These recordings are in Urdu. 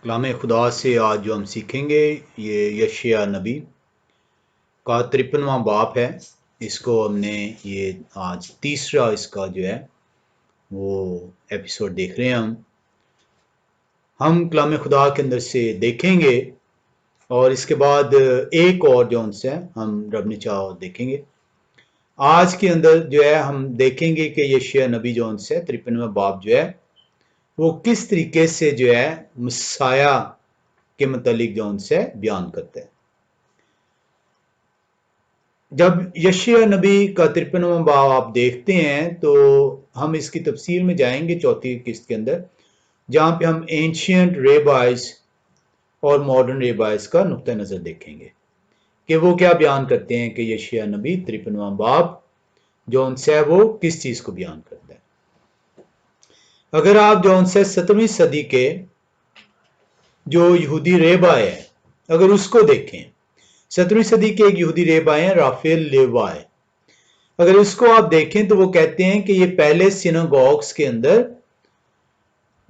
کلام خدا سے آج جو ہم سیکھیں گے یہ یشیع نبی کا 53واں باب ہے۔ اس کو ہم نے یہ آج تیسرا اس کا جو ہے وہ ایپیسوڈ دیکھ رہے ہیں۔ ہم کلام خدا کے اندر سے دیکھیں گے اور اس کے بعد ایک اور جو ان سے ہم رب نے چاہو دیکھیں گے۔ آج کے اندر جو ہے ہم دیکھیں گے کہ یشیع نبی جو ان سے 53واں باب جو ہے وہ کس طریقے سے جو ہے مسیح کے متعلق جو ان سے بیان کرتے ہیں۔ جب یشیع نبی کا 53واں باب آپ دیکھتے ہیں تو ہم اس کی تفسیر میں جائیں گے چوتھی قسط کے اندر، جہاں پہ ہم اینشینٹ ریبائز اور ماڈرن ریبائز کا نقطہ نظر دیکھیں گے کہ وہ کیا بیان کرتے ہیں کہ یشیع نبی 53واں باب جو ان سے وہ کس چیز کو بیان کرتا ہے۔ اگر آپ جو ان سے 7ویں صدی کے جو یہودی ریبائے ہیں اگر اس کو دیکھیں، 7ویں صدی کے ایک یہودی ریبائے ہیں رافیل لیوائے، اگر اس کو آپ دیکھیں تو وہ کہتے ہیں کہ یہ پہلے سیناگوگس کے اندر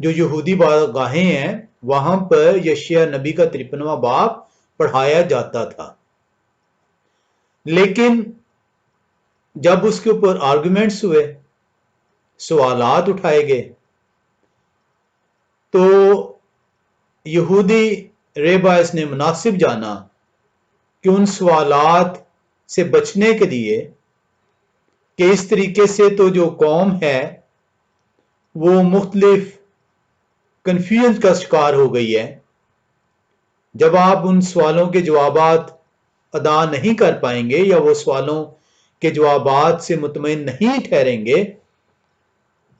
جو یہودی بارگاہیں ہیں وہاں پر یشیع نبی کا 53واں باب پڑھایا جاتا تھا، لیکن جب اس کے اوپر آرگومنٹس ہوئے، سوالات اٹھائے گئے، تو یہودی ریبائز نے مناسب جانا کہ ان سوالات سے بچنے کے لیے کہ اس طریقے سے تو جو قوم ہے وہ مختلف کنفیوژن کا شکار ہو گئی ہے، جب آپ ان سوالوں کے جوابات ادا نہیں کر پائیں گے یا وہ سوالوں کے جوابات سے مطمئن نہیں ٹھہریں گے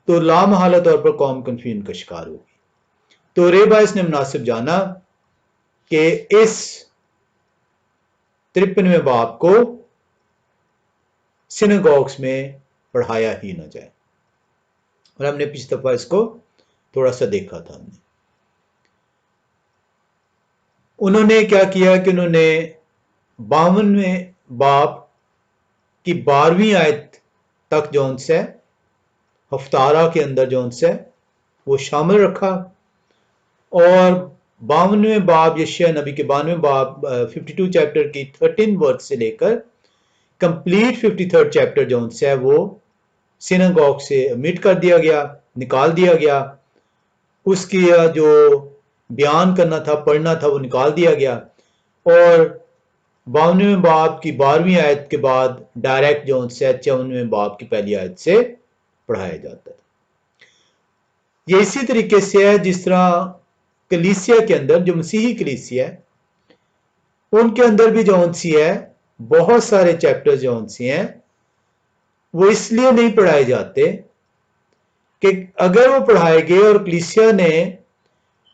تو لامحالہ طور پر قوم کنفیوژن کا شکار ہوگی۔ تو ریبائز نے مناسب جانا کہ اس 53ویں باب کو سیناگوگس میں پڑھایا ہی نہ جائے، اور ہم نے پچھلی دفعہ اس کو تھوڑا سا دیکھا تھا۔ انہوں نے کیا کیا کہ انہوں نے 52ویں باب کی 12ویں آیت تک جو ان سے ہفتارہ کے اندر جو ان سے وہ شامل رکھا، اور 52ویں باب یشیع نبی کے 52ویں باب 52 چیپٹر کی 13 ورڈ سے لے کر کمپلیٹ 53 چیپٹر جو ان سے وہ سیناگوگ سے امٹ کر دیا گیا، نکال دیا گیا، اس کی جو بیان کرنا تھا پڑھنا تھا وہ نکال دیا گیا، اور 52ویں باب کی 12ویں آیت کے بعد ڈائریکٹ جو ان سے 54ویں باب کی پہلی آیت سے پڑھایا جاتا ہے۔ یہ اسی طریقے سے ہے جس طرح کلیسیا کے اندر جو مسیحی کلیسیا ہے ان کے اندر بھی جو ان سی ہے بہت سارے چیپٹر جو ان سی ہیں وہ اس لیے نہیں پڑھائے جاتے کہ اگر وہ پڑھائے گئے اور کلیسیا نے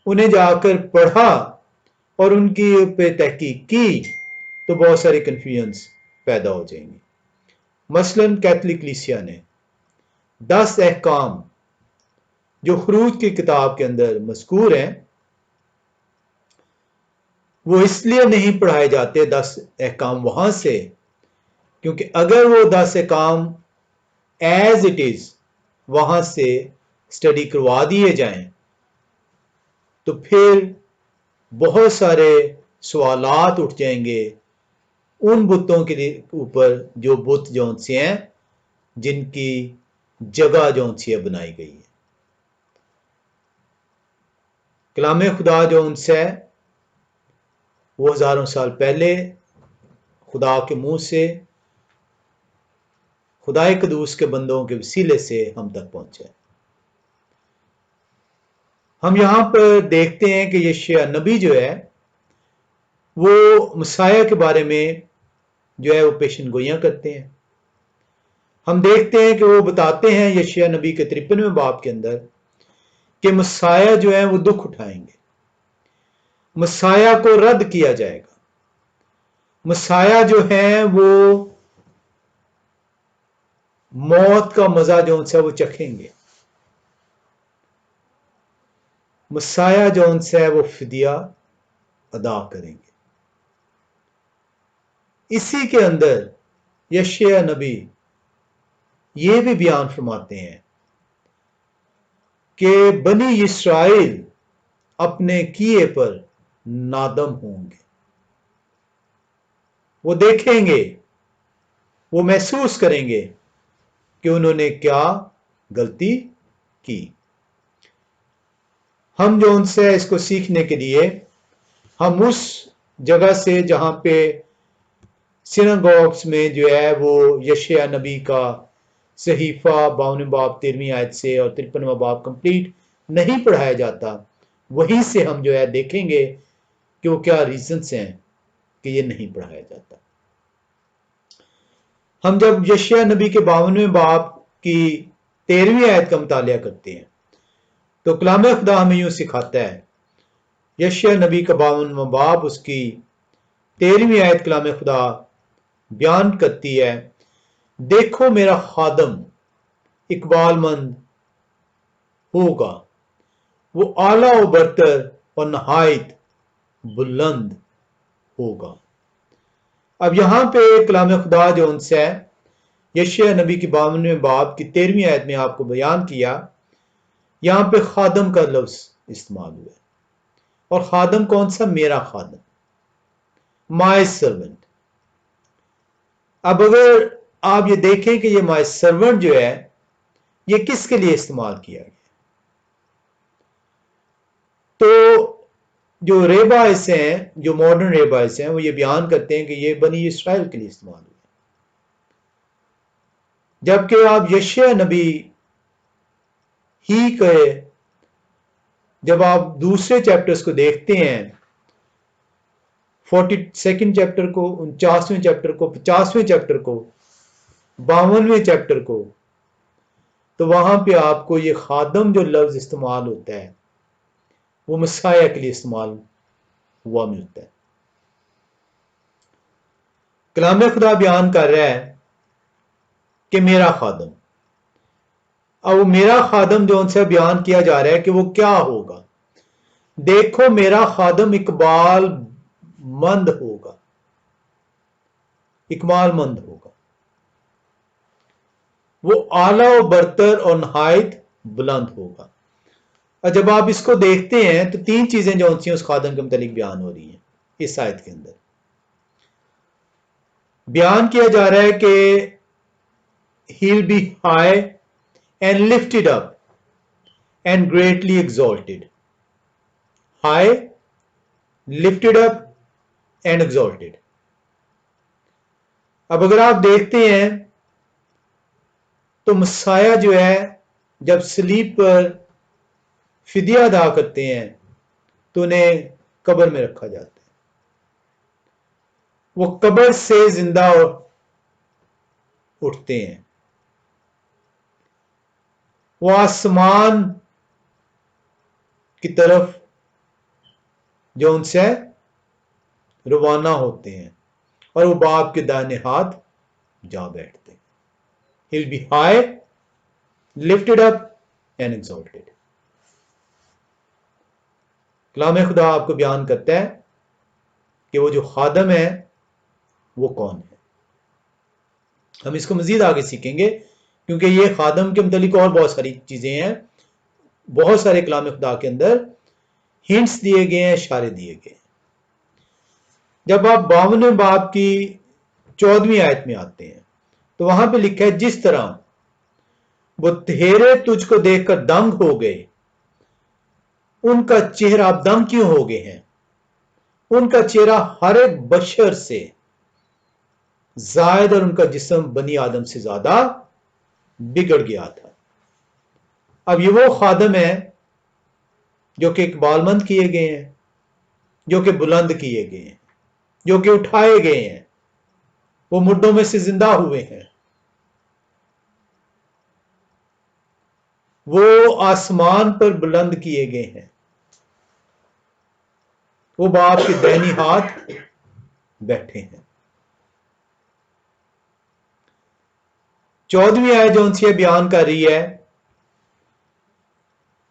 انہیں جا کر پڑھا اور ان کی پہ تحقیق کی تو بہت ساری کنفیوژنز پیدا ہو جائیں گی۔ مثلا کیتھولک کلیسیا نے 10 احکام جو خروج کی کتاب کے اندر مذکور ہیں وہ اس لیے نہیں پڑھائے جاتے 10 احکام وہاں سے کیونکہ اگر وہ 10 احکام ایز اٹ از وہاں سے اسٹڈی کروا دیے جائیں تو پھر بہت سارے سوالات اٹھ جائیں گے ان بتوں کے اوپر جو بت جون سے ہیں جن کی جگہ جون سی بنائی گئی ہے۔ کلام خدا جو ان سے وہ ہزاروں سال پہلے خدا کے منہ سے خدائے قدوس کے بندوں کے وسیلے سے ہم تک پہنچے۔ ہم یہاں پر دیکھتے ہیں کہ یشیع نبی جو ہے وہ مسیح کے بارے میں جو ہے وہ پیشن گوئیاں کرتے ہیں۔ ہم دیکھتے ہیں کہ وہ بتاتے ہیں یشیع نبی کے 53ویں باب کے اندر کہ مسیح جو ہے وہ دکھ اٹھائیں گے، مسیح کو رد کیا جائے گا، مسیح جو ہے وہ موت کا مزہ جو ان سے وہ چکھیں گے، مسیح جو ان سے وہ فدیہ ادا کریں گے۔ اسی کے اندر یشیع نبی یہ بھی بیان فرماتے ہیں کہ بنی اسرائیل اپنے کیے پر نادم ہوں گے. وہ دیکھیں گے، وہ محسوس کریں گے کہ انہوں نے کیا غلطی کی. ہم جو ان سے اس کو سیکھنے کے لیے ہم اس جگہ سے جہاں پہ سیناگوگس میں جو ہے وہ یشیع نبی کا صحیفہ 52 باب 13 آیت سے اور 53 باب کمپلیٹ نہیں پڑھایا جاتا، وہیں سے ہم جو ہے دیکھیں گے کہ وہ کیا ریزنز ہیں کہ یہ نہیں پڑھایا جاتا. ہم جب یشیع نبی کے 52 باب کی 13 آیت کا مطالعہ کرتے ہیں تو کلام خدا ہمیں یوں سکھاتا ہے. یشیع نبی کا 52 باب اس کی 13 آیت کلام خدا بیان کرتی ہے، دیکھو میرا خادم اقبال مند ہوگا، وہ اعلیٰ و برتر اور نہایت بلند ہوگا. اب یہاں پہ کلام خدا جو ان سے یشیع نبی کی 52 باب کی 13 آیت میں آپ کو بیان کیا، یہاں پہ خادم کا لفظ استعمال ہوا ہے. اور خادم کون سا؟ میرا خادم، مائی سرونٹ. اب اگر آپ یہ دیکھیں کہ یہ مائی سرونٹ جو ہے یہ کس کے لیے استعمال کیا گیا، تو جو ریبائس ہیں، جو ماڈرن ریبائس ہیں، وہ یہ بیان کرتے ہیں کہ یہ بنی اسرائیل کے لیے استعمال ہوا. جبکہ آپ یشیع نبی ہی کے جب آپ دوسرے چیپٹرز کو دیکھتے ہیں، 42 چیپٹر کو، 49ویں چیپٹر کو، 50ویں چیپٹر کو، 52ویں چیپٹر کو، تو وہاں پہ آپ کو یہ خادم جو لفظ استعمال ہوتا ہے وہ مسیح کے لیے استعمال ہوا ملتا ہے. کلام خدا بیان کر رہا ہے کہ میرا خادم، اب وہ میرا خادم جو ان سے بیان کیا جا رہا ہے کہ وہ کیا ہوگا. دیکھو میرا خادم اقبال مند ہوگا، اکمال مند ہوگا، وہ اعلیٰ و برتر اور نہایت بلند ہوگا. اور جب آپ اس کو دیکھتے ہیں تو 3 چیزیں جو ہوتی ہیں اس خادم کے متعلق بیان ہو رہی ہیں. اس آیت کے اندر بیان کیا جا رہا ہے کہ he'll be high and lifted up and greatly exalted. High, lifted up and exalted. اب اگر آپ دیکھتے ہیں تو مسیح جو ہے جب صلیب پر فدیہ ادا کرتے ہیں تو انہیں قبر میں رکھا جاتا ہے. وہ قبر سے زندہ اٹھتے ہیں، وہ آسمان کی طرف جو ان سے روانہ ہوتے ہیں اور وہ باپ کے دائیں ہاتھ جا بیٹھتے ہیں. He'll be high, lifted up and exalted. کلام خدا آپ کو بیان کرتا ہے کہ وہ جو خادم ہے وہ کون ہے. ہم اس کو مزید آگے سیکھیں گے کیونکہ یہ خادم کے متعلق اور بہت ساری چیزیں ہیں. بہت سارے کلام خدا کے اندر ہنٹس دیے گئے ہیں، اشارے دیے گئے ہیں. جب آپ 52 باب کی 14ویں آیت میں آتے ہیں تو وہاں پہ لکھا ہے، جس طرح وہ تھیرے تجھ کو دیکھ کر دنگ ہو گئے. ان کا چہرہ، آپ دنگ کیوں ہو گئے ہیں؟ ان کا چہرہ ہر ایک بشر سے زائد اور ان کا جسم بنی آدم سے زیادہ بگڑ گیا تھا. اب یہ وہ خادم ہیں جو کہ اقبال مند کیے گئے ہیں، جو کہ بلند کیے گئے ہیں، جو کہ اٹھائے گئے ہیں، وہ مردوں میں سے زندہ ہوئے ہیں، وہ آسمان پر بلند کیے گئے ہیں، وہ باپ کے دائیں ہاتھ بیٹھے ہیں. 14ویں آیت جو ان سے بیان کر رہی ہے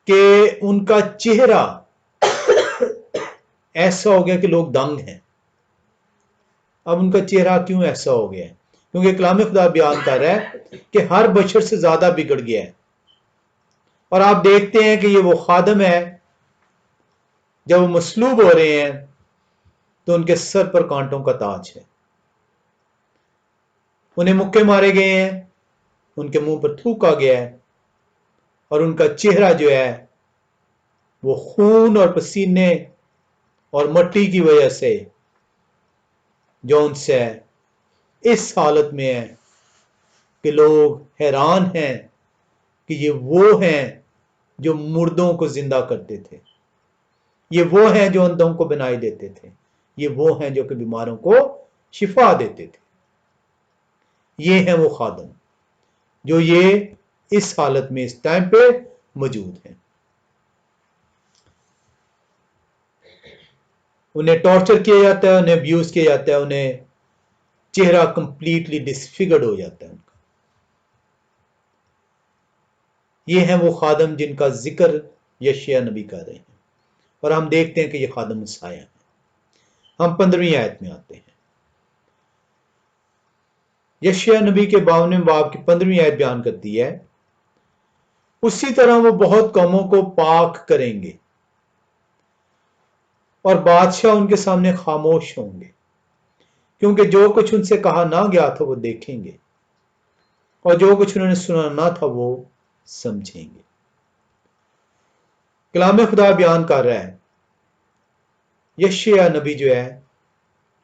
کہ ان کا چہرہ ایسا ہو گیا کہ لوگ دنگ ہیں. اب ان کا چہرہ کیوں ایسا ہو گیا ہے؟ کیونکہ کلام خدا بیان کر رہا ہے کہ ہر بشر سے زیادہ بگڑ گیا ہے. اور آپ دیکھتے ہیں کہ یہ وہ خادم ہے جب وہ مصلوب ہو رہے ہیں تو ان کے سر پر کانٹوں کا تاج ہے، انہیں مکے مارے گئے ہیں، ان کے منہ پر تھوکا گیا ہے، اور ان کا چہرہ جو ہے وہ خون اور پسینے اور مٹی کی وجہ سے جون سے اس حالت میں ہے کہ لوگ حیران ہیں کہ یہ وہ ہیں جو مردوں کو زندہ کرتے تھے، یہ وہ ہیں جو اندھوں کو بنائی دیتے تھے، یہ وہ ہیں جو کہ بیماروں کو شفا دیتے تھے۔ یہ ہیں وہ خادم جو یہ اس حالت میں اس ٹائم پہ موجود ہیں۔ انہیں ٹارچر کیا جاتا ہے، انہیں ابیوز کیا جاتا ہے، انہیں چہرہ کمپلیٹلی ڈسفگرڈ ہو جاتا ہے ان کا۔ یہ ہیں وہ خادم جن کا ذکر یشیاء نبی کر رہے ہیں، اور ہم دیکھتے ہیں کہ یہ خادم مسیح ہیں۔ ہم 15ویں آیت میں آتے ہیں۔ یشیاء نبی کے 52ویں باب کی 15ویں آیت بیان کرتی ہے، اسی طرح وہ بہت قوموں کو پاک کریں گے اور بادشاہ ان کے سامنے خاموش ہوں گے، کیونکہ جو کچھ ان سے کہا نہ گیا تھا وہ دیکھیں گے، اور جو کچھ انہوں نے سنا نہ تھا وہ سمجھیں گے۔ کلام خدا بیان کر رہا ہے، یشیاء نبی جو ہے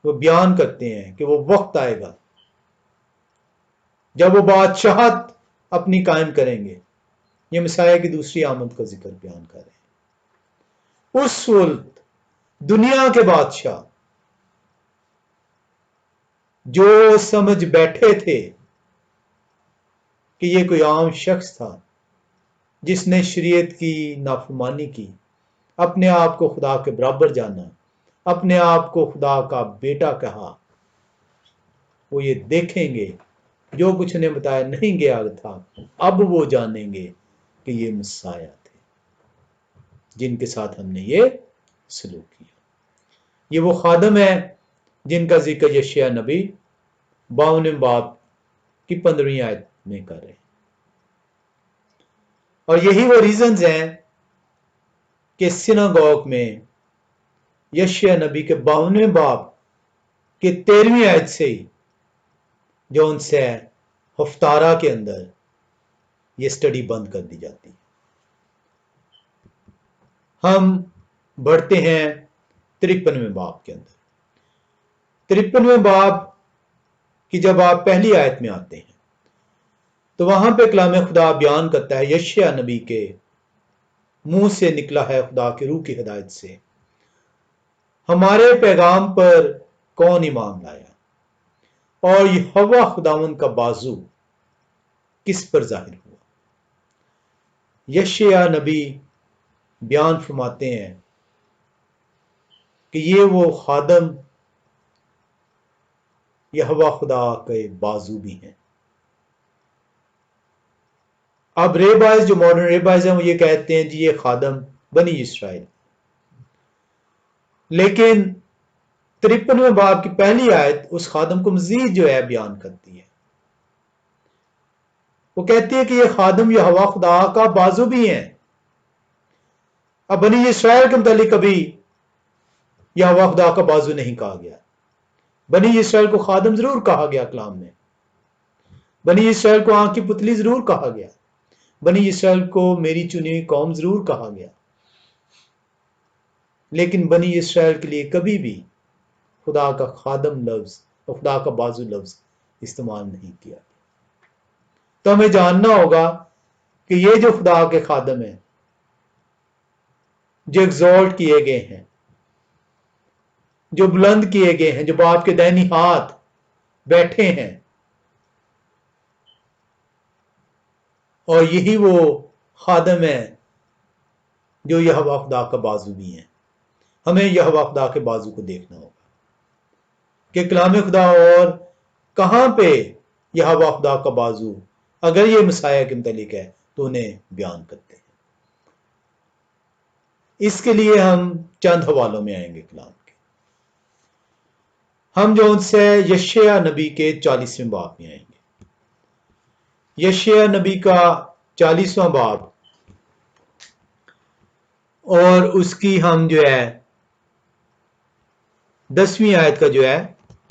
وہ بیان کرتے ہیں کہ وہ وقت آئے گا جب وہ بادشاہت اپنی قائم کریں گے۔ یہ مسیح کی دوسری آمد کا ذکر بیان کر رہے ہیں۔ اس وقت دنیا کے بادشاہ جو سمجھ بیٹھے تھے کہ یہ کوئی عام شخص تھا جس نے شریعت کی نافرمانی کی، اپنے آپ کو خدا کے برابر جانا، اپنے آپ کو خدا کا بیٹا کہا، وہ یہ دیکھیں گے جو کچھ انہیں بتایا نہیں گیا تھا، اب وہ جانیں گے کہ یہ مسیح تھے جن کے ساتھ ہم نے یہ سلوک کیا۔ یہ وہ خادم ہے جن کا ذکر یشیاء نبی 52ویں باب کی 15ویں آیت میں کر رہے ہیں، اور یہی وہ ریزنز ہیں کہ سیناگوگ میں یشیاء نبی کے 52ویں باب کے 13ویں آیت سے ہی جو ان سے ہفتارہ کے اندر یہ سٹڈی بند کر دی جاتی ہے۔ ہم بڑھتے ہیں 53ویں باب کے اندر۔ 53ویں باب کی جب آپ پہلی آیت میں آتے ہیں تو وہاں پہ کلام خدا بیان کرتا ہے، یشیاء نبی کے منہ سے نکلا ہے خدا کی روح کی ہدایت سے، ہمارے پیغام پر کون ایمان لایا، اور یہوہ خداوند کا بازو کس پر ظاہر ہوا۔ یشیاء نبی بیان فرماتے ہیں کہ یہ وہ خادم یہوہ خدا کے بازو بھی ہیں۔ اب ریبائز جو ماڈرن ریبائز ہیں وہ یہ کہتے ہیں جی یہ خادم بنی اسرائیل، لیکن 53ویں باب کی پہلی آیت اس خادم کو مزید جو ہے بیان کرتی ہے۔ وہ کہتی ہے کہ یہ خادم یہوہ خدا کا بازو بھی ہیں۔ اب بنی اسرائیل کے متعلق کبھی یہوہ خدا کا بازو نہیں کہا گیا۔ بنی اسرائیل کو خادم ضرور کہا گیا کلام میں، بنی اسرائیل کو آنکھ کی پتلی ضرور کہا گیا، بنی اسرائیل کو میری چنی ہوئی قوم ضرور کہا گیا، لیکن بنی اسرائیل کے لیے کبھی بھی خدا کا خادم لفظ اور خدا کا بازو لفظ استعمال نہیں کیا گیا۔ تو ہمیں جاننا ہوگا کہ یہ جو خدا کے خادم ہیں جو ایگزالٹ کیے گئے ہیں، جو بلند کیے گئے ہیں، جو باپ کے دائنی ہاتھ بیٹھے ہیں، اور یہی وہ خادم ہیں جو یہوہ خدا کا بازو بھی ہیں۔ ہمیں یہوہ خدا کے بازو کو دیکھنا ہوگا کہ کلام خدا اور کہاں پہ یہوہ خدا کا بازو اگر یہ مسیح کے متعلق ہے تو انہیں بیان کرتے ہیں۔ اس کے لیے ہم چند حوالوں میں آئیں گے کلام کے۔ ہم جو ان سے یشیاء نبی کے 40ویں باب میں آئیں گے۔ یشیاء نبی کا 40واں باب اور اس کی ہم جو ہے 10ویں آیت کا جو ہے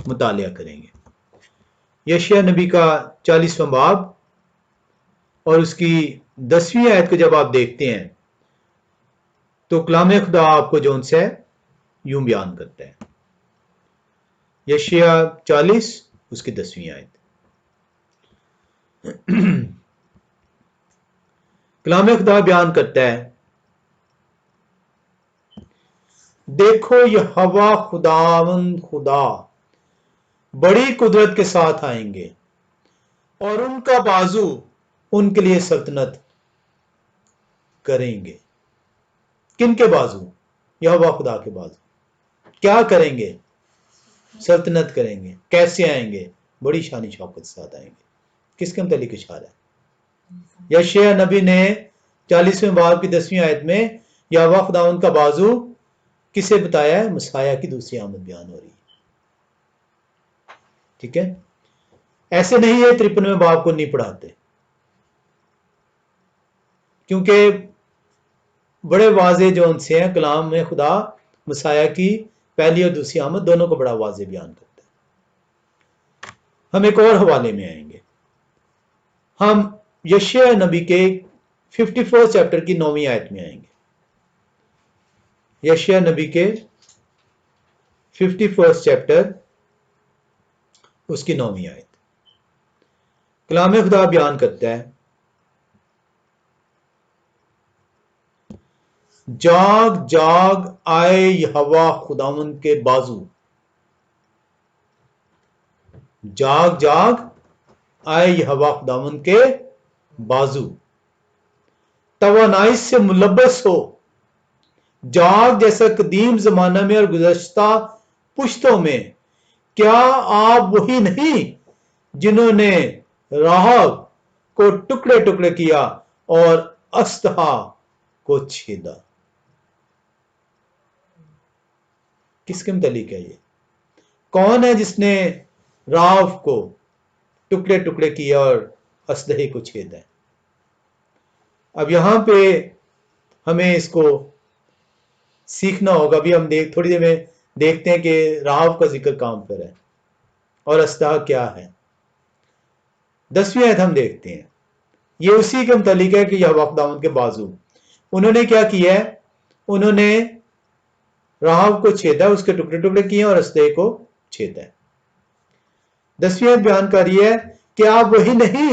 مطالعہ کریں گے۔ یشیاء نبی کا 40واں باب اور اس کی 10ویں آیت کو جب آپ دیکھتے ہیں تو کلام خدا آپ کو جو ان سے یوں بیان کرتا ہے۔ یشیاء 40 اس کی 10ویں آیت۔ کلام خدا بیان کرتا ہے، دیکھو یہوہ خداوند خدا بڑی قدرت کے ساتھ آئیں گے اور ان کا بازو ان کے لیے سلطنت کریں گے۔ کن کے بازو؟ یہوہ خدا کے بازو۔ کیا کریں گے؟ سلطنت کریں گے۔ کیسے آئیں گے؟ بڑی شان شوکت کے ساتھ آئیں گے۔ کس کے متعلق اشارہ ہے؟ یشیاء نبی نے 40ویں باب کی 10ویں آیت میں یہوہ خداوند کا بازو کسے بتایا ہے؟ مسیح کی دوسری آمد بیان ہو رہی ہے۔ ٹھیک ہے، ایسے نہیں ہے 53ویں باب کو نہیں پڑھاتے، کیونکہ بڑے واضح جو ان سے ہیں کلام میں خدا مسیح کی پہلی اور دوسری آمد دونوں کو بڑا واضح بیان کرتا ہے۔ ہم ایک اور حوالے میں آئیں گے، ہم یشیاء نبی کے 54 چیپٹر کی 9ویں آیت میں آئیں گے۔ یشیاء نبی کے 51 چیپٹر اس کی 9ویں آیت۔ کلام خدا بیان کرتا ہے، جاگ جاگ آئے یہوہ خداوند کے بازو، جاگ جاگ آئے یہوہ خداوند کے بازو، توانائی سے ملبس ہو، جاگ جیسا قدیم زمانہ میں اور گزشتہ پشتوں میں۔ کیا آپ وہی نہیں جنہوں نے راہب کو ٹکڑے ٹکڑے کیا اور اژدہا کو چھیدا؟ کس کے متعلق ہے یہ؟ کون ہے جس نے راہب کو ٹکڑے ٹکڑے کیا اور اژدہے کو چھیدا ہے؟ اب یہاں پہ ہمیں اس کو سیکھنا ہوگا۔ ابھی ہم تھوڑی دیر میں دیکھتے ہیں کہ راہب کا ذکر کہاں پر ہے اور اژدہا کیا ہے۔ 10ویں آیت ہم دیکھتے ہیں، یہ اسی کے متعلق ہے کہ یہوہ خداوند کے بازو، انہوں نے کیا کیا ہے؟ انہوں نے راہب کو چھیدا، اس کے ٹکڑے ٹکڑے کیے اور اژدہے کو چھیدا ہے۔ 10ویں آیت بیان کر رہی ہے کہ آپ وہی نہیں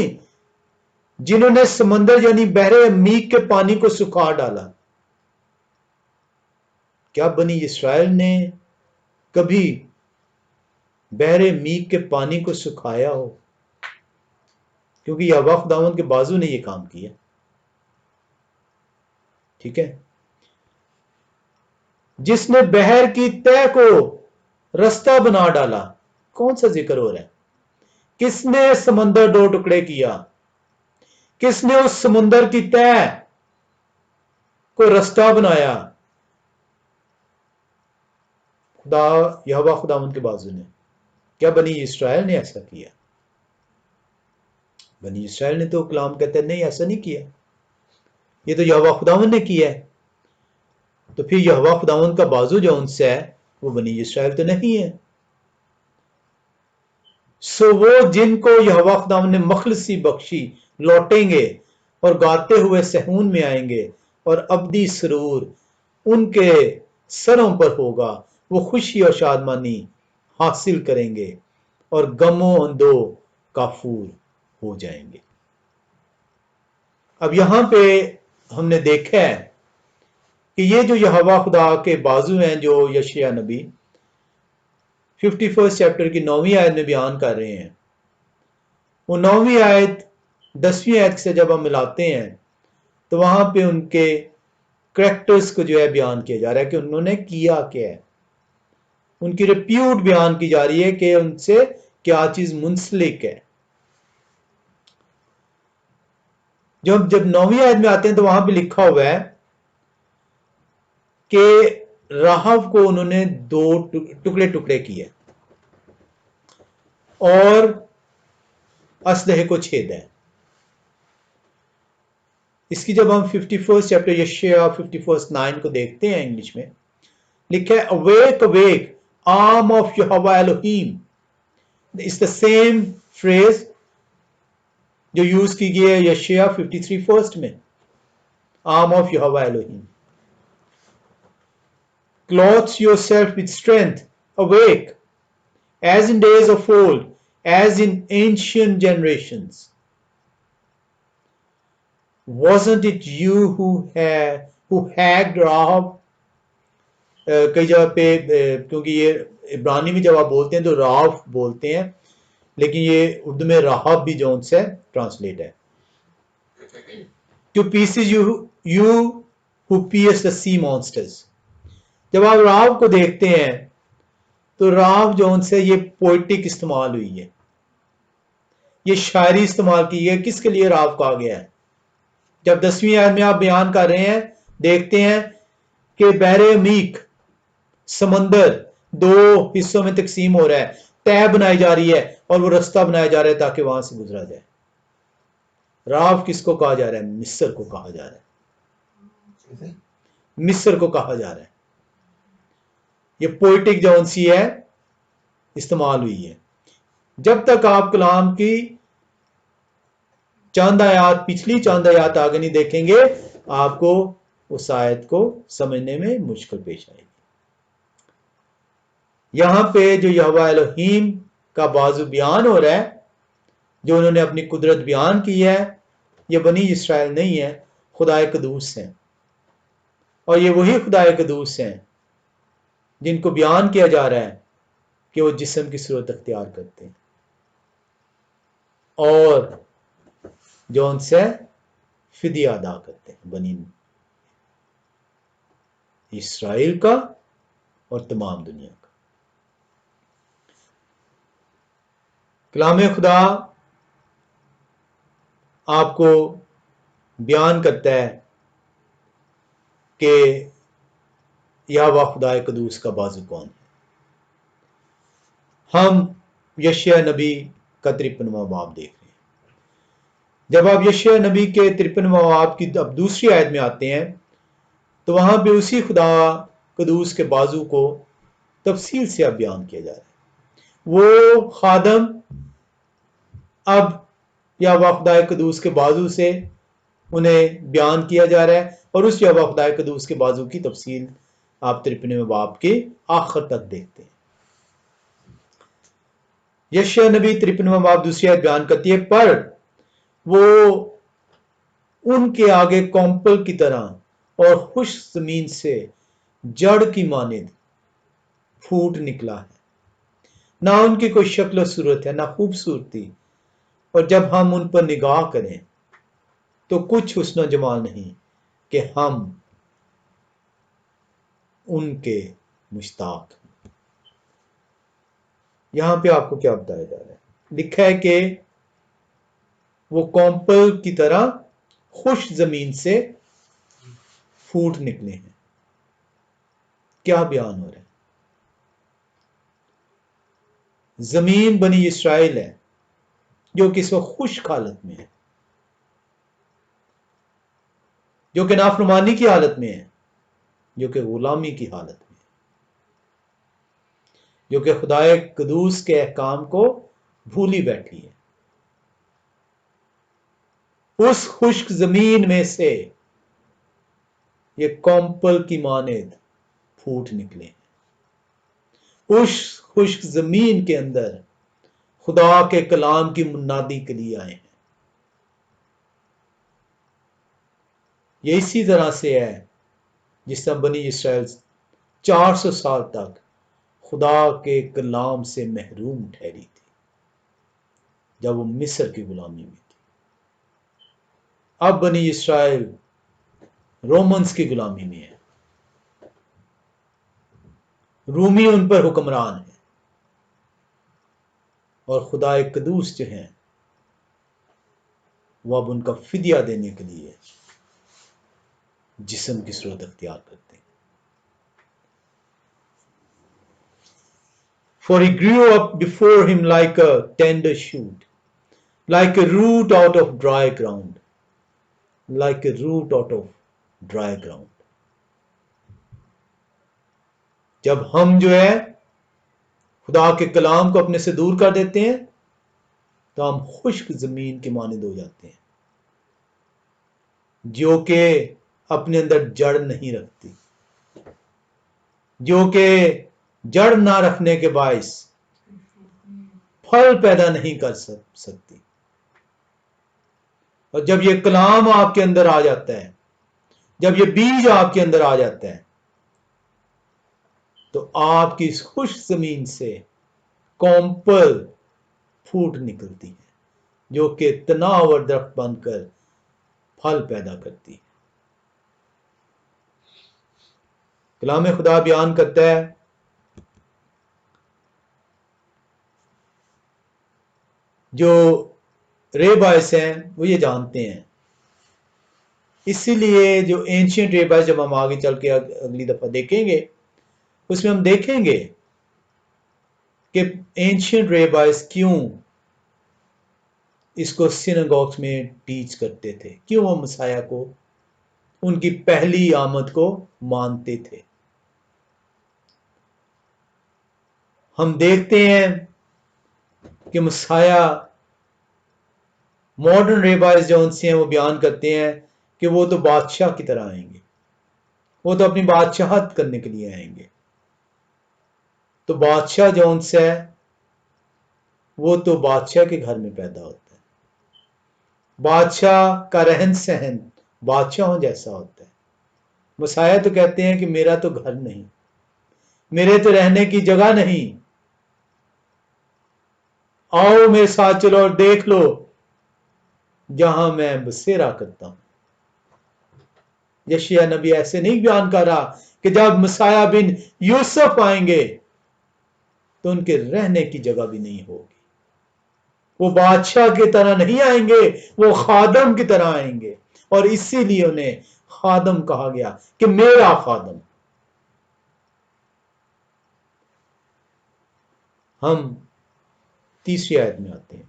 جنہوں نے سمندر یعنی بحر عمیق کے پانی کو سکھا ڈالا۔ کیا بنی اسرائیل نے کبھی بحر عمیق کے پانی کو سکھایا ہو؟ کیونکہ یہوہ خداوند کے بازو نے یہ کام کیا۔ ٹھیک ہے، جس نے بحر کی تہ کو رستہ بنا ڈالا۔ کون سا ذکر ہو رہا ہے؟ کس نے سمندر دو ٹکڑے کیا؟ کس نے اس سمندر کی تہ کو رستہ بنایا؟ خدا، یہوہ خداوند کے بازو نے۔ کیا بنی اسرائیل نے ایسا کیا؟ بنی اسرائیل نے تو کلام کہتا ہے نہیں، ایسا نہیں کیا، یہ تو یہوہ خداوند نے کیا ہے۔ تو پھر یہوہ خداوند کا بازو جو ان سے ہے وہ بنی اسرائیل تو نہیں ہے۔ سو وہ جن کو یہوہ خداوند نے مخلصی بخشی لوٹیں گے اور گاتے ہوئے صہیون میں آئیں گے، اور ابدی سرور ان کے سروں پر ہوگا، وہ خوشی اور شادمانی حاصل کریں گے اور غم و اندو کافور ہو جائیں گے۔ اب یہاں پہ ہم نے دیکھا ہے کہ یہ جو یہوہ خدا کے بازو ہیں جو یشیاء نبی 51 چیپٹر کی 9ویں آیت میں بیان کر رہے ہیں، وہ 9ویں آیت 10ویں آیت سے جب ہم ملاتے ہیں تو وہاں پہ ان کے کریکٹرز کو جو ہے بیان کیا جا رہا ہے کہ انہوں نے کیا کیا ہے، ان کی ریپیوٹ بیان کی جا رہی ہے کہ ان سے کیا چیز منسلک ہے۔ جب 9ویں آیت میں آتے ہیں تو وہاں پہ لکھا ہوا ہے کہ راہب کو انہوں نے دو ٹکڑے ٹکڑے کیے اور اژدہے کو چھیدا ہے۔ اس کی جب ہم 51 چیپٹر یشیا 51:9 کو دیکھتے ہیں انگلش میں لکھا ہے awake awake arm of Jehovah Elohim. It's the same phrase جو یوز کی گئی ہے یشیا 53 فرسٹ میں arm of Jehovah Elohim. Clothe yourself with strength, awake, as in days of old, as in ancient generations. Wasn't it you who hacked Rahab? کئی جگہ پہ کیونکہ یہ عبرانی میں جب آپ بولتے ہیں تو راف بولتے ہیں لیکن یہ اردو میں راہب بھی جو سے ٹرانسلیٹ ہے to pieces you who pierced the sea monsters. جب آپ راف کو دیکھتے ہیں تو راف جو سے یہ پوئٹک استعمال ہوئی ہے یہ شاعری استعمال کی ہے کس کے لیے راف کہا گیا ہے جب 10ویں آیت میں آپ بیان کر رہے ہیں دیکھتے ہیں کہ بحر عمیق سمندر 2 حصوں میں تقسیم ہو رہا ہے تہ بنائی جا رہی ہے اور وہ رستہ بنایا جا رہا ہے تاکہ وہاں سے گزرا جائے راف کس کو کہا جا رہا ہے مصر کو کہا جا رہا ہے مصر کو کہا جا رہا ہے یہ پوئٹک جو سی ہے استعمال ہوئی ہے جب تک آپ کلام کی چاند آیات پچھلی چاند آیات آگے نہیں دیکھیں گے آپ کو اس آیت کو سمجھنے میں مشکل پیش آئے گی یہاں پہ جو یہوہ الہیم کا بازو بیان ہو رہا ہے جو انہوں نے اپنی قدرت بیان کی ہے یہ بنی اسرائیل نہیں ہے خدا قدوس ہیں اور یہ وہی خدا قدوس ہیں جن کو بیان کیا جا رہا ہے کہ وہ جسم کی صورت اختیار کرتے ہیں اور جو ان سے فدیہ ادا کرتے ہیں بنی اسرائیل کا اور تمام دنیا کا کلام خدا آپ کو بیان کرتا ہے کہ یہوہ خدا قدوس کا بازو کون ہے ہم یشیاء نبی کا 53واں باب دیکھ رہے ہیں جب آپ یشیاء نبی کے 53واں باب کی اب دوسری آیت میں آتے ہیں تو وہاں پہ اسی خدا قدوس کے بازو کو تفصیل سے اب بیان کیا جا رہا ہے وہ خادم اب یہوہ خدا قدوس کے بازو سے انہیں بیان کیا جا رہا ہے اور اس یہوہ خدا قدوس کے بازو کی تفصیل آپ 53ویں باب کے آخر تک دیکھتے ہیں یشیاء نبی 53واں باب دوسری آیت بیان کرتی ہے پر وہ ان کے آگے کومپل کی طرح اور خوش زمین سے جڑ کی مانند پھوٹ نکلا ہے نہ ان کی کوئی شکل و صورت ہے نہ خوبصورتی اور جب ہم ان پر نگاہ کریں تو کچھ حسن و جمال نہیں کہ ہم ان کے مشتاق یہاں پہ آپ کو کیا بتایا جا رہا ہے لکھا ہے کہ وہ کومپل کی طرح خوش زمین سے پھوٹ نکلے ہیں کیا بیان ہو رہا ہے زمین بنی اسرائیل ہے جو کہ اس وقت خشک حالت میں ہے جو کہ نافرمانی کی حالت میں ہے جو کہ غلامی کی حالت میں ہے جو کہ خدا قدوس کے احکام کو بھولی بیٹھی ہے اس خشک زمین میں سے یہ کومپل کی مانند پھوٹ نکلے ہیں اس خشک زمین کے اندر خدا کے کلام کی منادی کے لیے آئے ہیں یہ اسی طرح سے ہے جس طرح بنی اسرائیل 400 سال تک خدا کے کلام سے محروم ٹھہری تھی جب وہ مصر کی غلامی میں تھی اب بنی اسرائیل رومنز کی غلامی میں ہے رومی ان پر حکمران ہے اور خدا قدوس جو ہیں وہ اب ان کا فدیہ دینے کے لیے جسم کی صورت اختیار کرتے ہیں For he grew up before him like a tender shoot, like a root out of dry ground. like a root out of dry ground. جب ہم جو ہے خدا کے کلام کو اپنے سے دور کر دیتے ہیں تو ہم خشک زمین کے مانند ہو جاتے ہیں جو کہ اپنے اندر جڑ نہیں رکھتی، جو کہ جڑ نہ رکھنے کے باعث پھل پیدا نہیں کر سکتی. اور جب یہ کلام آپ کے اندر آ جاتا ہے، جب یہ بیج آپ کے اندر آ جاتا ہے، تو آپ کی اس خشک زمین سے کومپل پھوٹ نکلتی ہے جو کہ تناور درخت بن کر پھل پیدا کرتی ہے. کلام خدا بیان کرتا ہے جو ریبائس ہیں وہ یہ جانتے ہیں، اسی لیے جو اینشینٹ ریبائس جب ہم آگے چل کے اگلی دفعہ دیکھیں گے اس میں ہم دیکھیں گے کہ اینشینٹ ریبائس کیوں اس کو سیناگوگس میں ٹیچ کرتے تھے، کیوں وہ مسیح کو ان کی پہلی آمد کو مانتے تھے. ہم دیکھتے ہیں کہ مسیح ماڈرن ریبائز جو ان سے ہیں وہ بیان کرتے ہیں کہ وہ تو بادشاہ کی طرح آئیں گے، وہ تو اپنی بادشاہت کرنے کے لیے آئیں گے. تو بادشاہ جو ان سے ہے وہ تو بادشاہ کے گھر میں پیدا ہوتا ہے، بادشاہ کا رہن سہن بادشاہوں جیسا ہوتا ہے. مسیح تو کہتے ہیں کہ میرا تو گھر نہیں، میرے تو رہنے کی جگہ نہیں، آؤ میرے ساتھ چلو اور دیکھ لو جہاں میں بسیرا کرتا ہوں. یشیع نبی ایسے نہیں بیان کر رہا کہ جب مسیح بن یوسف آئیں گے تو ان کے رہنے کی جگہ بھی نہیں ہوگی، وہ بادشاہ کی طرح نہیں آئیں گے، وہ خادم کی طرح آئیں گے. اور اسی لیے انہیں خادم کہا گیا کہ میرا خادم. ہم تیسری آیت میں آتے ہیں.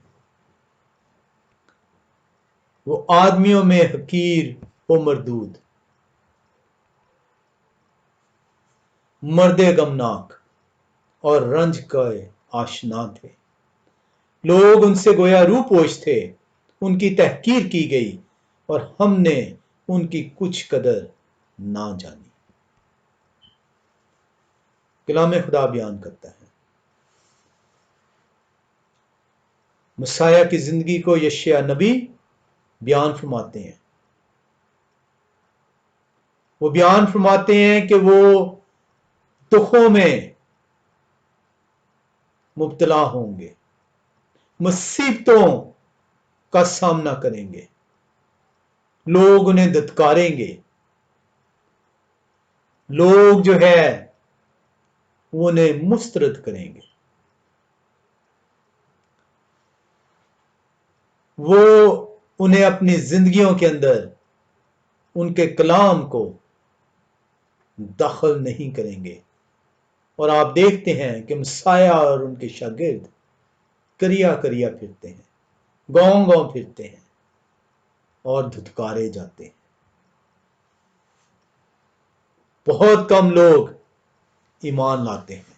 وہ آدمیوں میں حقیر و مردود، مرد غمناک اور رنج کا آشنا تھے. لوگ ان سے گویا روح پوش تھے، ان کی تحقیر کی گئی اور ہم نے ان کی کچھ قدر نہ جانی. کلام خدا بیان کرتا ہے مسیح کی زندگی کو یشیع نبی بیان فرماتے ہیں. وہ بیان فرماتے ہیں کہ وہ دکھوں میں مبتلا ہوں گے، مصیبتوں کا سامنا کریں گے، لوگ انہیں دھتکاریں گے، لوگ جو ہے وہ انہیں مسترد کریں گے. وہ انہیں اپنی زندگیوں کے اندر ان کے کلام کو دخل نہیں کریں گے. اور آپ دیکھتے ہیں کہ مسیح اور ان کے شاگرد کریا کریا پھرتے ہیں، گاؤں گاؤں پھرتے ہیں اور دھتکارے جاتے ہیں. بہت کم لوگ ایمان لاتے ہیں.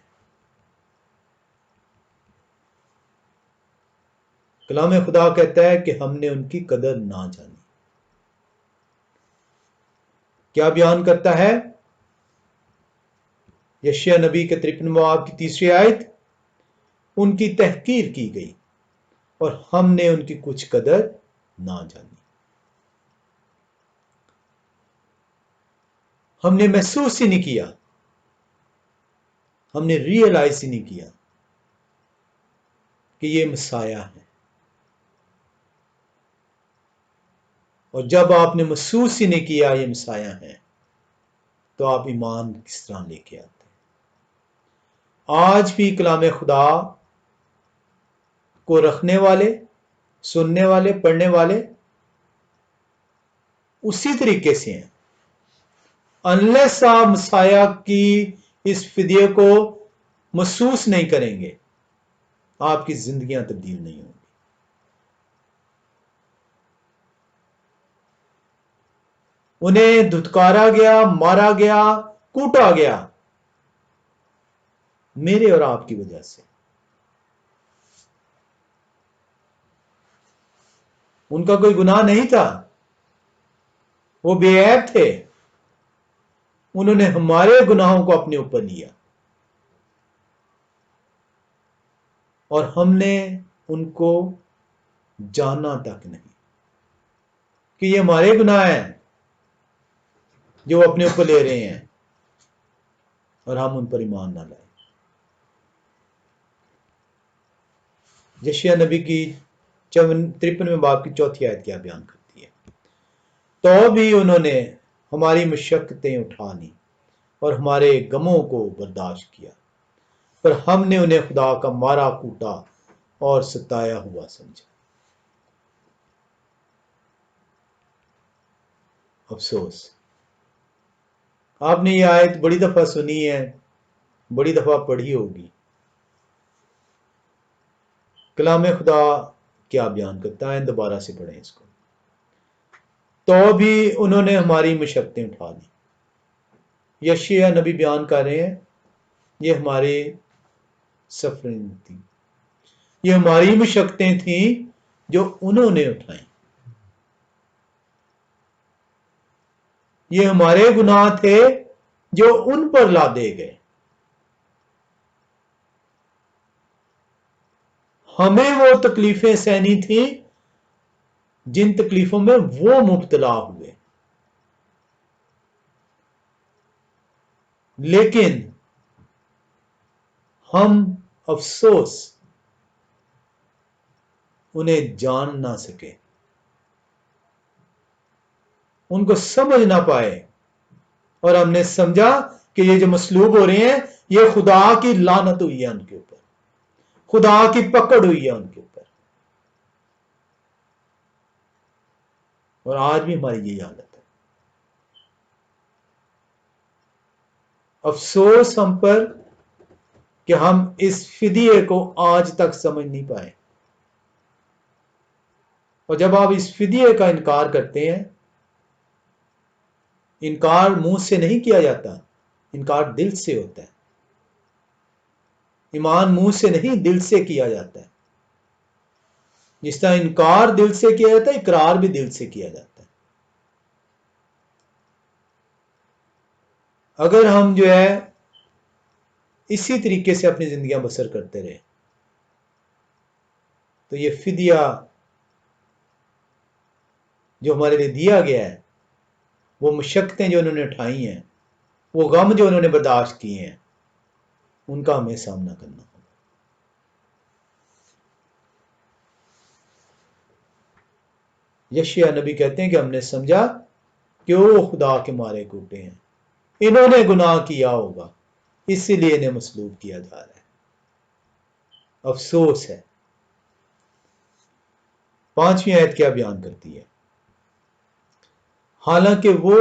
کلام خدا کہتا ہے کہ ہم نے ان کی قدر نہ جانی. کیا بیان کرتا ہے یشیع نبی کے 53 باب کی تیسری آیت؟ ان کی تحقیر کی گئی اور ہم نے ان کی کچھ قدر نہ جانی. ہم نے محسوس ہی نہیں کیا، ہم نے ریئلائز ہی نہیں کیا کہ یہ مسیح ہے. اور جب آپ نے محسوس ہی نہیں کیا یہ مسیح ہے تو آپ ایمان کس طرح لے کے آتے ہیں؟ آج بھی کلام خدا کو رکھنے والے، سننے والے، پڑھنے والے اسی طریقے سے ہیں. انلیس آپ مسیح کی اس فدیے کو محسوس نہیں کریں گے آپ کی زندگیاں تبدیل نہیں ہوں گی. انہیں دھتکارا گیا، مارا گیا، کوٹا گیا میرے اور آپ کی وجہ سے۔ ان کا کوئی گناہ نہیں تھا، وہ بے عیب تھے، انہوں نے ہمارے گناہوں کو اپنے اوپر لیا اور ہم نے ان کو جانا تک نہیں کہ یہ ہمارے گناہ ہیں جو وہ اپنے اوپر لے رہے ہیں، اور ہم ان پر ایمان نہ لائیں۔ یشیع نبی کی 53 باب کی 4 آیت کیا بیان کرتی ہے؟ تو بھی انہوں نے ہماری مشقتیں اٹھا لی اور ہمارے غموں کو برداشت کیا، پر ہم نے انہیں خدا کا مارا کوٹا اور ستایا ہوا سمجھا۔ افسوس، آپ نے یہ آیت بڑی دفعہ سنی ہے، بڑی دفعہ پڑھی ہوگی۔ کلام خدا کیا بیان کرتا ہے؟ دوبارہ سے پڑھیں اس کو۔ تو بھی انہوں نے ہماری مشقتیں اٹھا لی۔ یشیع نبی بیان کر رہے ہیں یہ ہمارے سفرنگ تھی، یہ ہماری مشقتیں تھیں جو انہوں نے اٹھائیں، یہ ہمارے گناہ تھے جو ان پر لادے گئے۔ ہمیں وہ تکلیفیں سہنی تھیں جن تکلیفوں میں وہ مبتلا ہوئے، لیکن ہم افسوس انہیں جان نہ سکے، ان کو سمجھ نہ پائے، اور ہم نے سمجھا کہ یہ جو مصلوب ہو رہے ہیں یہ خدا کی لعنت ہوئی ہے ان کے اوپر، خدا کی پکڑ ہوئی ہے ان کے اوپر۔ اور آج بھی ہماری یہی حالت ہے۔ افسوس ہم پر کہ ہم اس فدیے کو آج تک سمجھ نہیں پائے، اور جب آپ اس فدیے کا انکار کرتے ہیں، انکار منہ سے نہیں کیا جاتا، انکار دل سے ہوتا ہے۔ ایمان منہ سے نہیں دل سے کیا جاتا ہے، جس طرح انکار دل سے کیا جاتا ہے اقرار بھی دل سے کیا جاتا ہے۔ اگر ہم جو ہے اسی طریقے سے اپنی زندگیاں بسر کرتے رہے تو یہ فدیہ جو ہمارے لیے دیا گیا ہے، وہ مشقتیں جو انہوں نے اٹھائی ہیں، وہ غم جو انہوں نے برداشت کیے ہیں، ان کا ہمیں سامنا کرنا ہوگا۔ یشیع نبی کہتے ہیں کہ ہم نے سمجھا کہ وہ خدا کے مارے کوٹے ہیں، انہوں نے گناہ کیا ہوگا اسی لیے انہیں مصلوب کیا جا رہا ہے۔ افسوس ہے۔ 5ویں آیت کیا بیان کرتی ہے؟ حالانکہ وہ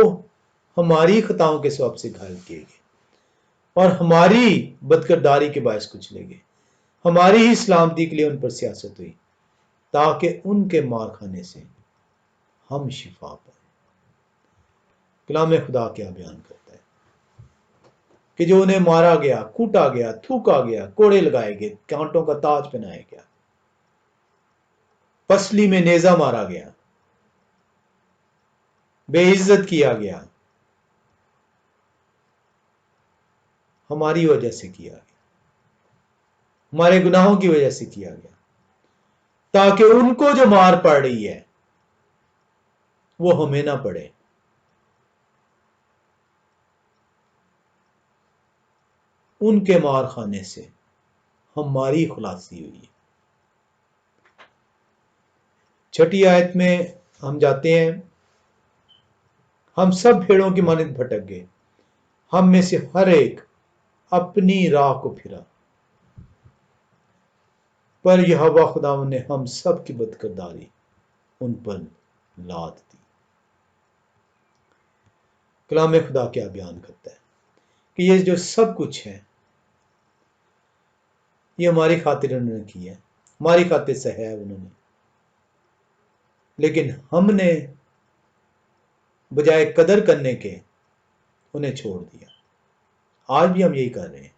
ہماری خطاؤں کے سبب سے گھائل کیے گئے اور ہماری بدکرداری کے باعث کچلے گئے، ہماری ہی سلامتی کے لیے ان پر سیاست ہوئی، تاکہ ان کے مار کھانے سے ہم شفا پائیں۔ کلام خدا کیا بیان کرتا ہے کہ جو انہیں مارا گیا، کوٹا گیا، تھوکا گیا، کوڑے لگائے گئے، کانٹوں کا تاج پہنایا گیا، پسلی میں نیزہ مارا گیا، بے عزت کیا گیا، ہماری وجہ سے کیا گیا، ہمارے گناہوں کی وجہ سے کیا گیا، تاکہ ان کو جو مار پڑ رہی ہے وہ ہمیں نہ پڑے۔ ان کے مار کھانے سے ہماری خلاصی ہوئی ہے۔ 6 آیت میں ہم جاتے ہیں، ہم سب بھیڑوں کی مانند بھٹک گئے، ہم میں سے ہر ایک اپنی راہ کو پھرا، پر یہوہ خداوند نے ہم سب کی بدکرداری ان پر لاد دی۔ کلام خدا کیا بیان کرتا ہے کہ یہ جو سب کچھ ہے یہ ہماری خاطر انہوں نے کیا ہے، ہماری خاطر سے ہے انہوں نے، لیکن ہم نے بجائے قدر کرنے کے انہیں چھوڑ دیا۔ آج بھی ہم یہی کر رہے ہیں،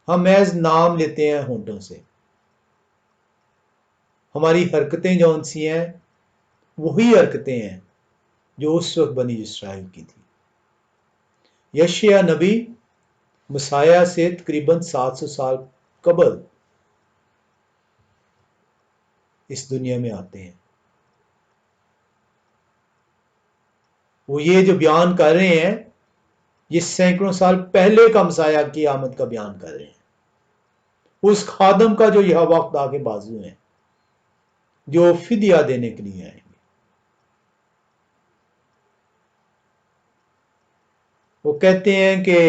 ہم محض نام لیتے ہیں ہونٹوں سے، ہماری حرکتیں جون سی ہیں وہی حرکتیں ہیں جو اس وقت بنی اسرائیل کی تھی۔ یشیع نبی مسیح سے تقریباً 700 سال قبل اس دنیا میں آتے ہیں، وہ یہ جو بیان کر رہے ہیں یہ سینکڑوں سال پہلے کا مسیح کی آمد کا بیان کر رہے ہیں، اس خادم کا جو یہوہ خدا کے بازو ہیں، جو فدیہ دینے کے لیے آئیں گے۔ وہ کہتے ہیں کہ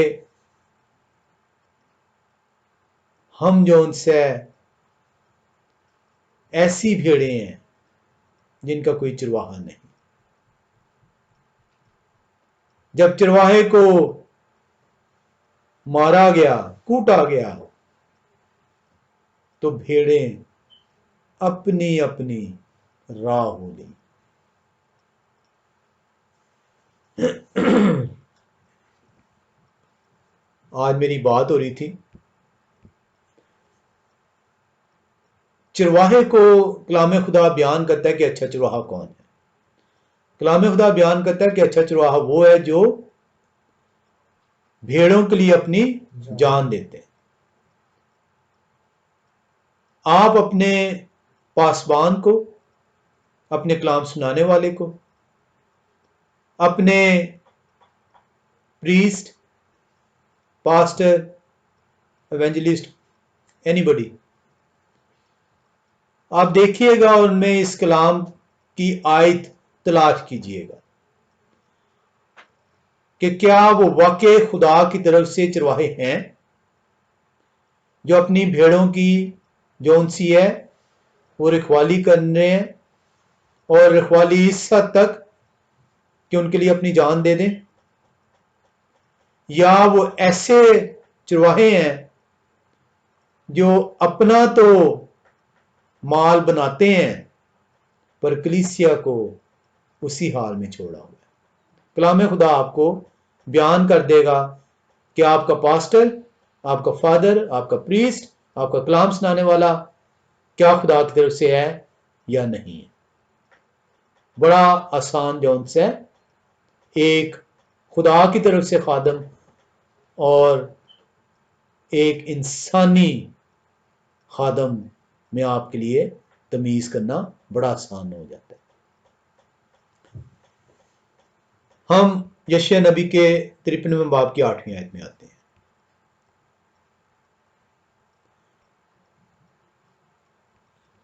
ہم جو ان سے ایسی بھیڑیں ہیں جن کا کوئی چرواہا نہیں، جب چرواہے کو مارا گیا، کوٹا گیا، تو بھیڑیں اپنی اپنی راہ ہو گئی۔ آج میری بات ہو رہی تھی، چرواہے کو کلام خدا بیان کرتا ہے کہ اچھا چرواہا کون ہے۔ کلام خدا بیان کرتا ہے کہ اچھا چرواہا وہ ہے جو بھیڑوں کے لیے اپنی جان دیتے ہیں۔ آپ اپنے پاسبان کو، اپنے کلام سنانے والے کو، اپنے پریسٹ، پاسٹر، ایونجلسٹ، اینی بڈی، آپ دیکھیے گا ان میں اس کلام کی آیت تلاش کیجئے گا کہ کیا وہ واقع خدا کی طرف سے چرواہے ہیں جو اپنی بھیڑوں کی جون سی ہے وہ رکھوالی کرنے ہیں، اور رکھوالی اس حد تک کہ ان کے لیے اپنی جان دے دیں، یا وہ ایسے چرواہے ہیں جو اپنا تو مال بناتے ہیں پر کلیسیا کو اسی حال میں چھوڑا ہوا ہے۔ کلام خدا آپ کو بیان کر دے گا کہ آپ کا پاسٹر، آپ کا فادر، آپ کا پریسٹ، آپ کا کلام سنانے والا کیا خدا کی طرف سے ہے یا نہیں ہے۔ بڑا آسان جون سے ایک خدا کی طرف سے خادم اور ایک انسانی خادم میں آپ کے لیے تمیز کرنا بڑا آسان ہو جاتا ہے۔ ہم یشیع نبی کے 53ویں باب کی 8ویں آیت میں آتے ہیں۔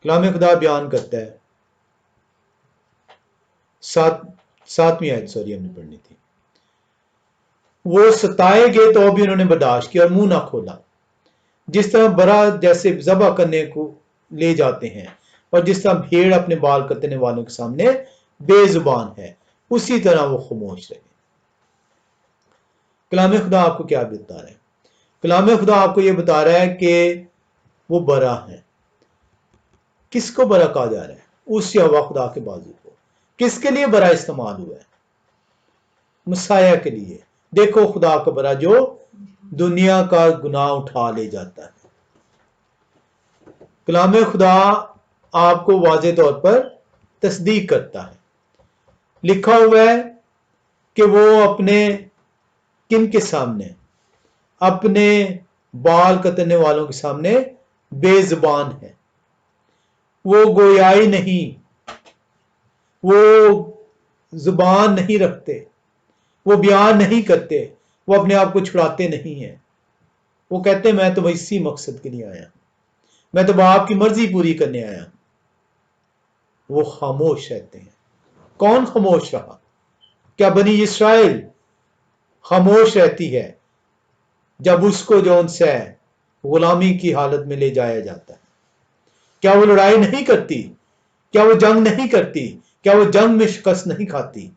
کلام خدا بیان کرتا ہے، ساتویں آیت ہم نے پڑھنی تھی۔ وہ ستائے گئے تو بھی انہوں نے برداشت کیا اور منہ نہ کھولا، جس طرح برا جیسے ذبح کرنے کو لے جاتے ہیں، اور جس طرح بھیڑ اپنے بال کترنے والوں کے سامنے بے زبان ہے، اسی طرح وہ خاموش رہے۔ کلام خدا آپ کو کیا بتا رہا ہے؟ کلام خدا آپ کو یہ بتا رہا ہے کہ وہ برا ہے۔ کس کو برا کہا جا رہا ہے؟ اس یہوہ خدا کے بازو کو۔ کس کے لیے برا استعمال ہوا ہے؟ مسیح کے لیے۔ دیکھو خدا کا برا جو دنیا کا گناہ اٹھا لے جاتا ہے۔ کلام خدا آپ کو واضح طور پر تصدیق کرتا ہے۔ لکھا ہوا ہے کہ وہ اپنے کن کے سامنے؟ اپنے بال کترنے والوں کے سامنے بے زبان ہے۔ وہ گویائی نہیں، وہ زبان نہیں رکھتے، وہ بیان نہیں کرتے، وہ اپنے آپ کو چھڑاتے نہیں ہیں۔ وہ کہتے ہیں میں تو اسی مقصد کے لیے آیا ہوں، میں تو باپ کی مرضی پوری کرنے آیا ہوں۔ وہ خاموش رہتے ہیں۔ کون خاموش رہا؟ کیا بنی اسرائیل خاموش رہتی ہے جب اس کو جو ان سے غلامی کی حالت میں لے جایا جاتا ہے؟ کیا وہ لڑائی نہیں کرتی؟ کیا وہ جنگ نہیں کرتی؟ کیا وہ جنگ میں شکست نہیں کھاتی؟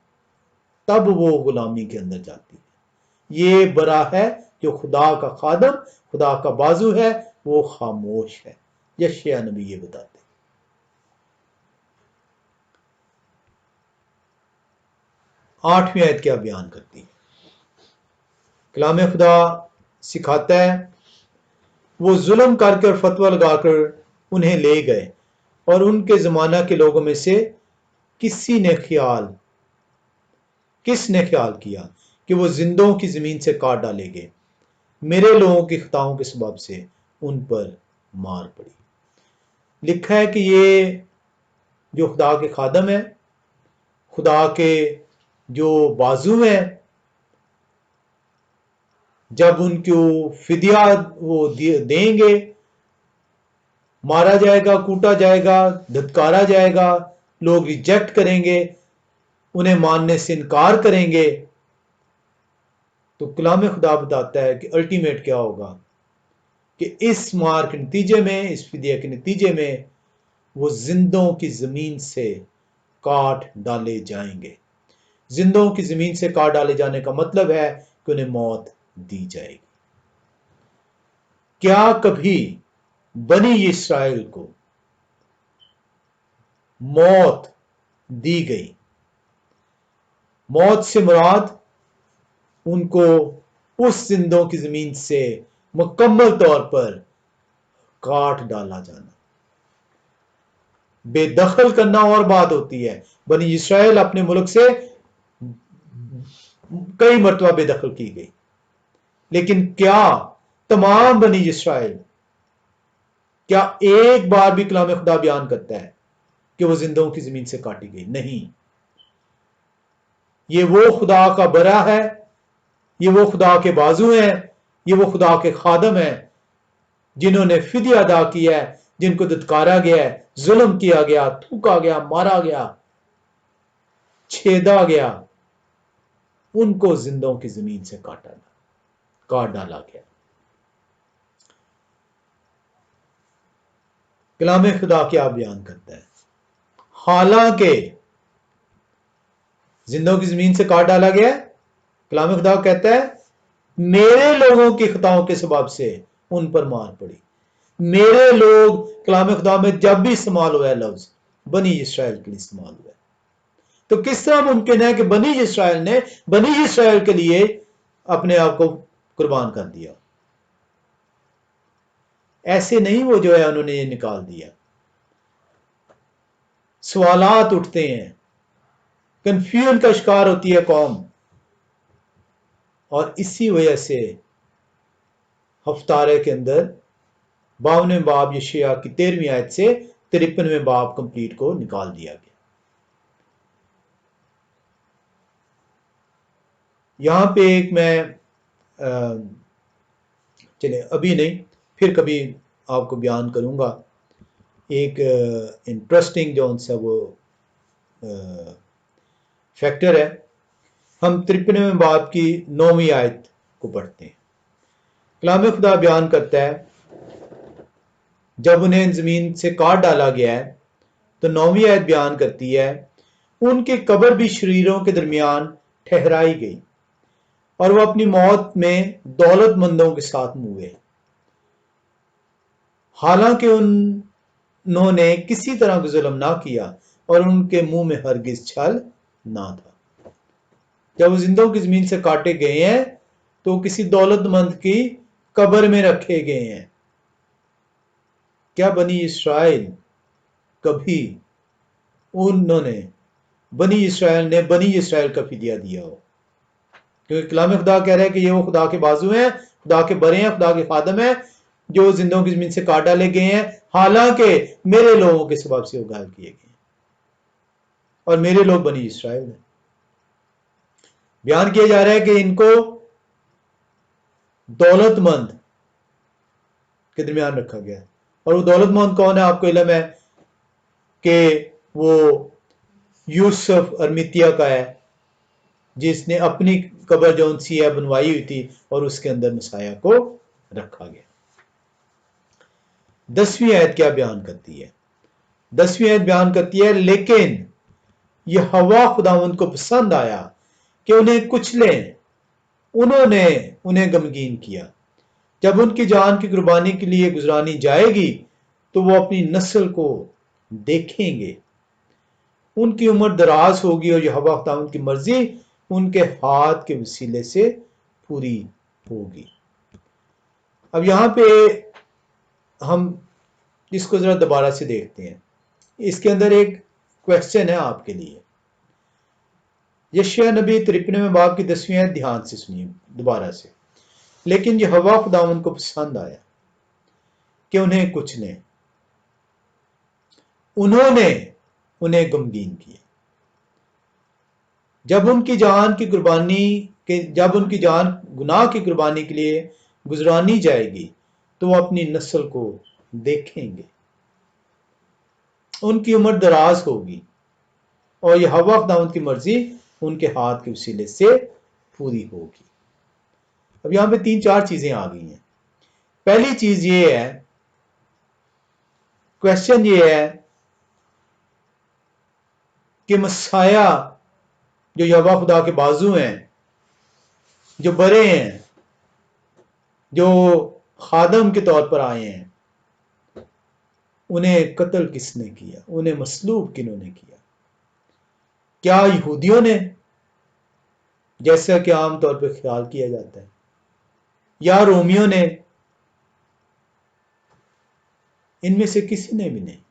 تب وہ غلامی کے اندر جاتی ہے۔ یہ برا ہے جو خدا کا خادم، خدا کا بازو ہے، وہ خاموش ہے۔ یشیع نبی یہ بتاتے ہیں۔ 8ویں آیت کیا بیان کرتی ہے؟ کلام خدا سکھاتا ہے وہ ظلم کر کے اور فتویٰ لگا کر انہیں لے گئے اور ان کے زمانہ کے لوگوں میں سے کس نے خیال کیا کہ وہ زندوں کی زمین سے کاٹ ڈالے گئے، میرے لوگوں کی خطاؤں کے سبب سے ان پر مار پڑی۔ لکھا ہے کہ یہ جو خدا کے خادم ہیں، خدا کے جو بازو ہیں، جب ان کو فدیہ وہ دیں گے، مارا جائے گا، کوٹا جائے گا، دھتکارا جائے گا، لوگ ریجیکٹ کریں گے، انہیں ماننے سے انکار کریں گے، تو کلام خدا بتاتا ہے کہ الٹیمیٹ کیا ہوگا، کہ اس مار کے نتیجے میں، اس فدیہ کے نتیجے میں وہ زندوں کی زمین سے کاٹ ڈالے جائیں گے۔ زندوں کی زمین سے کاٹ ڈالے جانے کا مطلب ہے کہ انہیں موت دی جائے گی۔ کیا کبھی بنی اسرائیل کو موت دی گئی؟ موت سے مراد ان کو اس زندوں کی زمین سے مکمل طور پر کاٹ ڈالا جانا۔ بے دخل کرنا اور بات ہوتی ہے، بنی اسرائیل اپنے ملک سے کئی مرتبہ بے دخل کی گئی، لیکن کیا تمام بنی اسرائیل، کیا ایک بار بھی کلام خدا بیان کرتا ہے کہ وہ زندوں کی زمین سے کاٹی گئی؟ نہیں۔ یہ وہ خدا کا برا ہے، یہ وہ خدا کے بازو ہیں، یہ وہ خدا کے خادم ہیں جنہوں نے فدیہ ادا کیا ہے، جن کو دھتکارا گیا ہے، ظلم کیا گیا، تھوکا گیا، مارا گیا، چھیدا گیا، ان کو زندوں کی زمین سے کاٹ ڈالا گیا۔ کلام خدا کیا بیان کرتا ہے؟ حالانکہ زندوں کی زمین سے کاٹ ڈالا گیا، کلام خدا کہتا ہے میرے لوگوں کی خطاؤں کے سبب سے ان پر مار پڑی۔ میرے لوگ کلام خدا میں جب بھی استعمال ہوا ہے لفظ، بنی اسرائیل کے لیے استعمال ہوا ہے۔ تو کس طرح ممکن ہے کہ بنی اسرائیل نے بنی اسرائیل کے لیے اپنے آپ کو قربان کر دیا؟ ایسے نہیں وہ جو ہے انہوں نے یہ نکال دیا۔ سوالات اٹھتے ہیں، کنفیوژن کا شکار ہوتی ہے قوم، اور اسی وجہ سے ہفتارے کے اندر 52ویں باب یشیع کی 13ویں آیت سے 53ویں باب کمپلیٹ کو نکال دیا گیا۔ یہاں پہ ایک میں چلے ابھی نہیں، پھر کبھی آپ کو بیان کروں گا، ایک انٹرسٹنگ جو ان سے وہ فیکٹر ہے۔ ہم 53ویں باب کی 9ویں آیت کو پڑھتے ہیں۔ کلام خدا بیان کرتا ہے جب انہیں زمین سے کاٹ ڈالا گیا ہے تو 9ویں آیت بیان کرتی ہے ان کی قبر بھی شریروں کے درمیان ٹھہرائی گئی اور وہ اپنی موت میں دولت مندوں کے ساتھ موئے، حالانکہ انہوں نے کسی طرح کا ظلم نہ کیا اور ان کے منہ میں ہرگز چھل نہ تھا۔ جب وہ زندوں کی زمین سے کاٹے گئے ہیں تو کسی دولت مند کی قبر میں رکھے گئے ہیں۔ کیا بنی اسرائیل کبھی بنی اسرائیل کا فدیہ دیا ہو؟ کیونکہ کلام خدا کہہ رہا ہے کہ یہ وہ خدا کے بازو ہیں، خدا کے برے ہیں، خدا کے خادم ہیں جو زندوں کی زمین سے کاٹ ڈالے گئے ہیں، حالانکہ میرے لوگوں کے سبب سے وہ غائب کیے گئے ہیں، اور میرے لوگ بنی اسرائیل ہیں۔ بیان کیا جا رہا ہے کہ ان کو دولت مند کے درمیان رکھا گیا، اور وہ دولت مند کون ہے؟ آپ کو علم ہے کہ وہ یوسف ارمیتیا کا ہے، جس نے اپنی قبر جو سی ہے بنوائی ہوئی تھی اور اس کے اندر مسیح کو رکھا گیا۔ 10ویں آیت کیا بیان کرتی ہے؟ 10ویں آیت بیان کرتی ہے لیکن یہوہ خداوند کو پسند آیا کہ انہیں کچلیں، انہوں نے انہیں غمگین کیا۔ جب ان کی جان کی قربانی کے لیے گزرانی جائے گی تو وہ اپنی نسل کو دیکھیں گے، ان کی عمر دراز ہوگی اور یہوہ خداوند کی مرضی ان کے ہاتھ کے وسیلے سے پوری ہوگی۔ اب یہاں پہ ہم اس کو ذرا دوبارہ سے دیکھتے ہیں، اس کے اندر ایک کویسچن ہے آپ کے لیے۔ یشیاء نبی 53 باب کی 10ویں آیت دھیان سے سنیے دوبارہ سے۔ لیکن یہوہ خداوند کو پسند آیا کہ انہیں کچلیں، انہوں نے انہیں غمگین کیا۔ جب ان کی جان گناہ کی قربانی کے لیے گزرانی جائے گی تو وہ اپنی نسل کو دیکھیں گے، ان کی عمر دراز ہوگی اور یہوہ خداوند کی مرضی ان کے ہاتھ کے وسیلے سے پوری ہوگی۔ اب یہاں پہ 3-4 چیزیں آ گئی ہیں۔ پہلی چیز یہ ہے، کویسچن یہ ہے کہ مسیح جو یہوہ خدا کے بازو ہیں، جو برے ہیں، جو خادم کے طور پر آئے ہیں، انہیں قتل کس نے کیا؟ انہیں مصلوب کنہوں نے کیا؟ کیا یہودیوں نے، جیسا کہ عام طور پہ خیال کیا جاتا ہے، یا رومیوں نے؟ ان میں سے کسی نے بھی نہیں،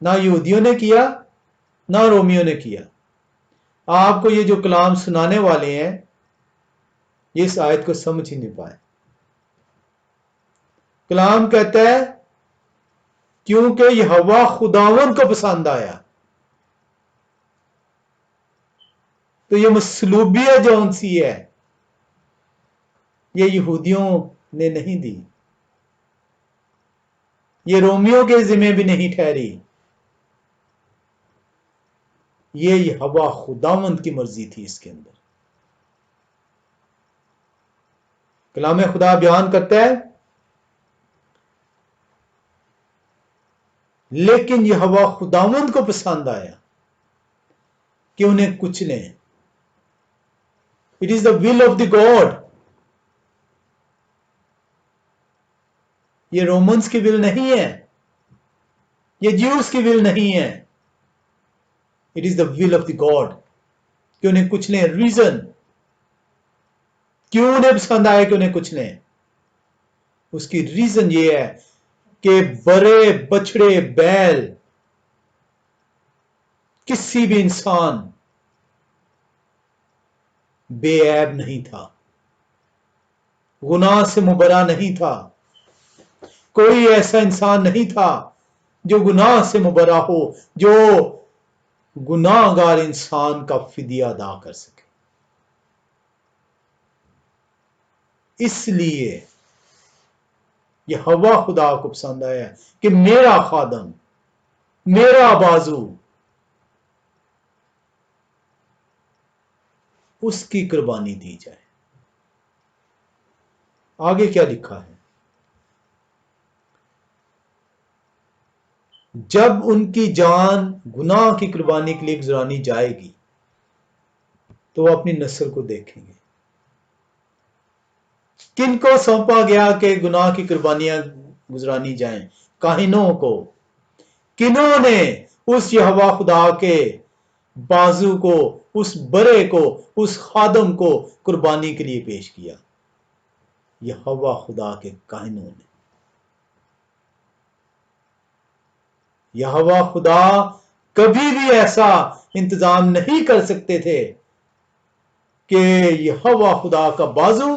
نہ یہودیوں نے کیا نہ رومیوں نے کیا۔ آپ کو یہ جو کلام سنانے والے ہیں یہ اس آیت کو سمجھ ہی نہیں پائے۔ کلام کہتا ہے کیونکہ یہوہ خداوند کو پسند آیا، تو یہ مصلوبیت جو ان سی ہے یہ یہودیوں نے نہیں دی، یہ رومیوں کے ذمہ بھی نہیں ٹھہری، یہ یہوہ خداوند کی مرضی تھی اس کے اندر۔ کلام خدا بیان کرتا ہے لیکن یہوہ خداوند کو پسند آیا کہ انہیں کچلیں۔ It is the will of the God. یہ رومنز کی ول نہیں ہے، یہ جیوز کی ول نہیں ہے، it is the will of the God کہ انہیں کچلیں۔ ریزن کیوں انہیں پسند آیا کہ انہیں کچلیں؟ اس کی ریزن یہ ہے کہ برے بچڑے بیل کسی بھی انسان بے عیب نہیں تھا، گناہ سے مبرا نہیں تھا، کوئی ایسا انسان نہیں تھا جو گناہ سے مبرا ہو، جو گناہ گار انسان کا فدیہ ادا کر سکے۔ اس لیے یہوہ خدا کو پسند آیا کہ میرا خادم، میرا بازو، اس کی قربانی دی جائے۔ آگے کیا لکھا ہے؟ جب ان کی جان گناہ کی قربانی کے لیے گزرانی جائے گی تو وہ اپنی نسل کو دیکھیں گے۔ کن کو سونپا گیا کہ گناہ کی قربانیاں گزرانی جائیں؟ کاہنوں کو۔ کنہوں نے اس یہوہ خدا کے بازو کو، اس برے کو، اس خادم کو قربانی کے لیے پیش کیا؟ یہوہ خدا کے کاہنوں نے۔ یہوہ خدا کبھی بھی ایسا انتظام نہیں کر سکتے تھے کہ یہوہ خدا کا بازو،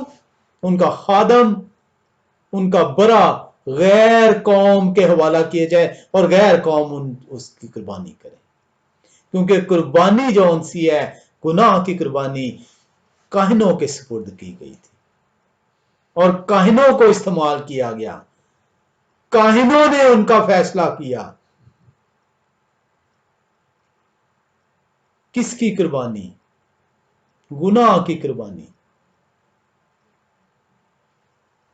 ان کا خادم، ان کا برا غیر قوم کے حوالہ کیے جائے اور غیر قوم اس کی قربانی کرے، کیونکہ قربانی جو ان سی ہے، گناہ کی قربانی، کاہنوں کے سپرد کی گئی تھی اور کاہنوں کو استعمال کیا گیا، کاہنوں نے ان کا فیصلہ کیا۔ کس کی قربانی؟ گناہ کی قربانی۔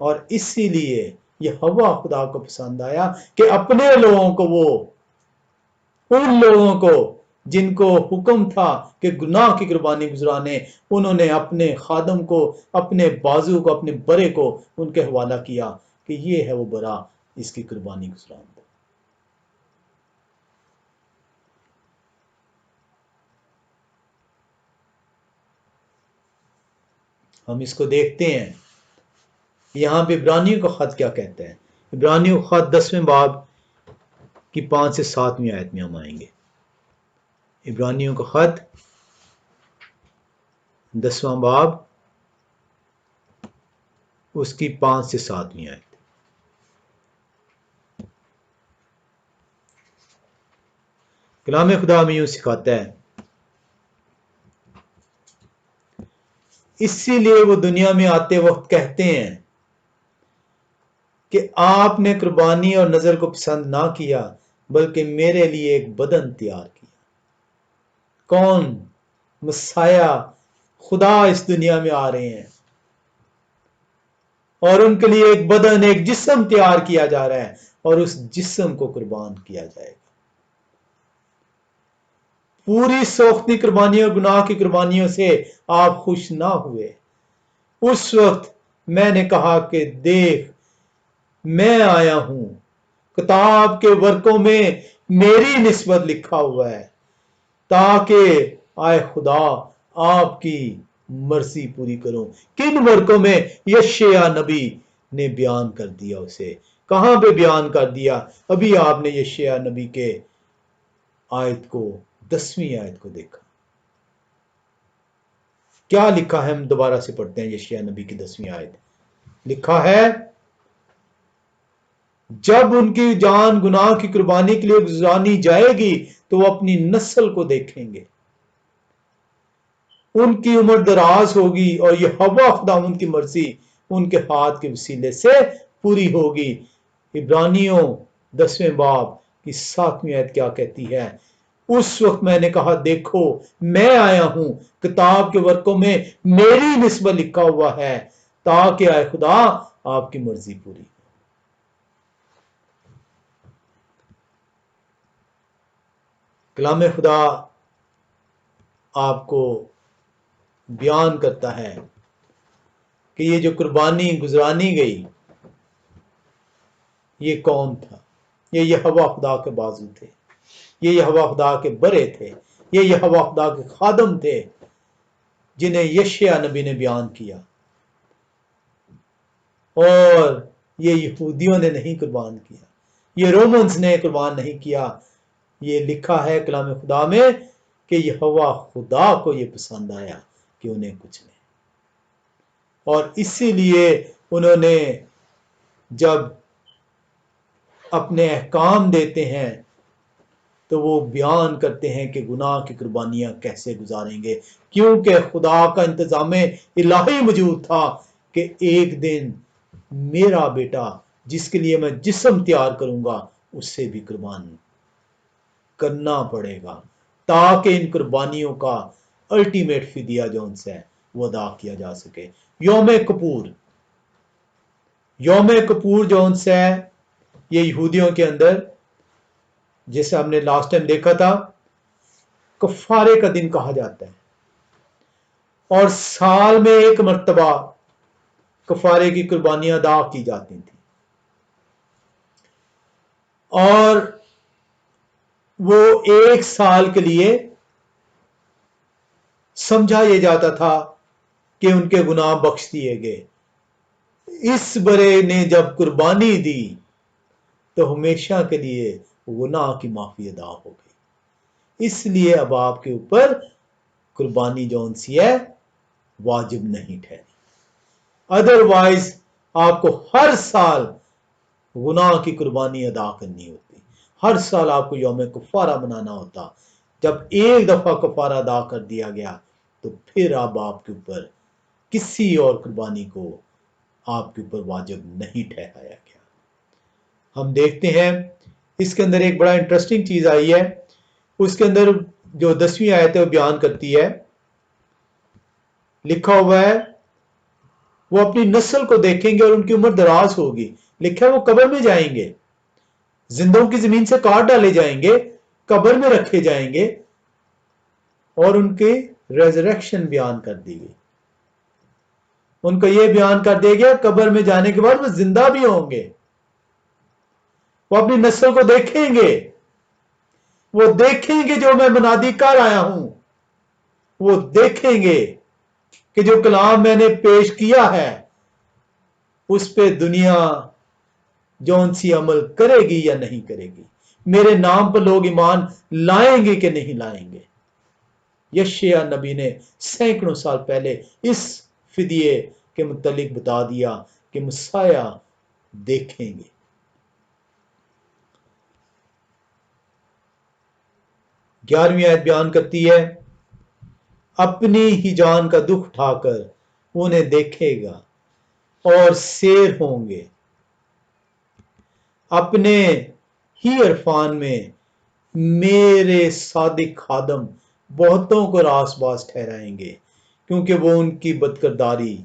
اور اسی لیے یہوہ خدا کو پسند آیا کہ اپنے لوگوں کو، وہ ان لوگوں کو جن کو حکم تھا کہ گناہ کی قربانی گزرانے، انہوں نے اپنے خادم کو، اپنے بازو کو، اپنے برے کو ان کے حوالہ کیا کہ یہ ہے وہ برا، اس کی قربانی گزران دو۔ ہم اس کو دیکھتے ہیں یہاں پہ عبرانیوں کا خط کیا کہتا ہے. عبرانیوں کا خط 10ویں باب کی 5 سے 7ویں آیت میں ہم آئیں گے. عبرانیوں کا خط 10واں باب اس کی 5 سے 7ویں آیت. کلام خدا میں یوں سکھاتا ہے، اسی لیے وہ دنیا میں آتے وقت کہتے ہیں کہ آپ نے قربانی اور نذر کو پسند نہ کیا بلکہ میرے لیے ایک بدن تیار کیا. کون؟ مسیح خدا اس دنیا میں آ رہے ہیں اور ان کے لیے ایک بدن، ایک جسم تیار کیا جا رہا ہے اور اس جسم کو قربان کیا جائے گا. پوری سوختی قربانیوں اور گناہ کی قربانیوں سے آپ خوش نہ ہوئے. اس وقت میں نے کہا کہ دیکھ میں آیا ہوں، کتاب کے ورقوں میں میری نسبت لکھا ہوا ہے تاکہ آئے خدا آپ کی مرضی پوری کروں. کن ورقوں میں؟ یشعیاء نبی نے بیان کر دیا. اسے کہاں پہ بیان کر دیا؟ ابھی آپ نے یشعیاء نبی کے آیت کو 10ویں آیت کو دیکھا. کیا لکھا ہے؟ ہم دوبارہ سے پڑھتے ہیں یشعیاء نبی کی 10ویں آیت. لکھا ہے، جب ان کی جان گناہ کی قربانی کے لیے گزرانی جائے گی تو وہ اپنی نسل کو دیکھیں گے، ان کی عمر دراز ہوگی اور یہ خداوند کی مرضی ان کے ہاتھ کے وسیلے سے پوری ہوگی. عبرانیوں 10ویں باب کی 7ویں آیت کیا کہتی ہے؟ اس وقت میں نے کہا دیکھو میں آیا ہوں، کتاب کے ورقوں میں میری نسبت لکھا ہوا ہے تاکہ آئے خدا آپ کی مرضی پوری. کلام خدا آپ کو بیان کرتا ہے کہ یہ جو قربانی گزرانی گئی یہ کون تھا؟ یہ یہوہ خدا کے بازو تھے، یہ یہوہ خدا کے برے تھے، یہ یہوہ خدا کے خادم تھے جنہیں یشعیاء نبی نے بیان کیا. اور یہ یہودیوں نے نہیں قربان کیا، یہ رومنز نے قربان نہیں کیا. یہ لکھا ہے کلام خدا میں کہ یہوہ خدا کو یہ پسند آیا کہ انہیں کچھ نہیں. اور اسی لیے انہوں نے جب اپنے احکام دیتے ہیں تو وہ بیان کرتے ہیں کہ گناہ کی قربانیاں کیسے گزاریں گے، کیونکہ خدا کا انتظام الہی موجود تھا کہ ایک دن میرا بیٹا جس کے لیے میں جسم تیار کروں گا اس سے بھی قربان کرنا پڑے گا تاکہ ان قربانیوں کا الٹیمیٹ فدیہ جو ان سے وہ ادا کیا جا سکے. یوم کپور، یوم کپور جو ان سے یہ یہودیوں کے اندر جیسے ہم نے لاسٹ ٹائم دیکھا تھا کفارے کا دن کہا جاتا ہے اور سال میں ایک مرتبہ کفارے کی قربانیاں ادا کی جاتی تھیں اور وہ ایک سال کے لیے سمجھا یہ جاتا تھا کہ ان کے گناہ بخش دیے گئے. اس برے نے جب قربانی دی تو ہمیشہ کے لیے گناہ کی معافی ادا ہو گئی. اس لیے اب آپ کے اوپر قربانی جون سی ہے واجب نہیں ٹھہری. ادروائز آپ کو ہر سال گناہ کی قربانی ادا کرنی ہوتی، ہر سال آپ کو یوم کفارہ منانا ہوتا. جب ایک دفعہ کفارہ ادا کر دیا گیا تو پھر اب آپ کے اوپر کسی اور قربانی کو آپ کے اوپر واجب نہیں ٹھہرایا گیا. ہم دیکھتے ہیں اس کے اندر ایک بڑا انٹرسٹنگ چیز آئی ہے. اس کے اندر جو 10ویں آیت ہے وہ بیان کرتی ہے، لکھا ہوا ہے وہ اپنی نسل کو دیکھیں گے اور ان کی عمر دراز ہوگی. لکھا ہے وہ قبر میں جائیں گے، زندوں کی زمین سے کاٹ ڈالے جائیں گے، قبر میں رکھے جائیں گے اور ان کی ریزریکشن بیان کر دی گئی. ان کو یہ بیان کر دیا گیا قبر میں جانے کے بعد وہ زندہ بھی ہوں گے. وہ اپنی نسل کو دیکھیں گے، وہ دیکھیں گے جو میں منادی کر آیا ہوں، وہ دیکھیں گے کہ جو کلام میں نے پیش کیا ہے اس پہ دنیا جون سی عمل کرے گی یا نہیں کرے گی، میرے نام پر لوگ ایمان لائیں گے کہ نہیں لائیں گے۔ یشیع نبی نے سینکڑوں سال پہلے اس فدیے کے متعلق بتا دیا کہ مسیح دیکھیں گے۔ 11ویں آیت بیان کرتی ہے، اپنی ہی جان کا دکھ اٹھا کر انہیں دیکھے گا اور سیر ہوں گے، اپنے ہی عرفان میں میرے صادق خادم بہتوں کو راست باز ٹھہرائیں گے، کیونکہ وہ ان کی بدکرداری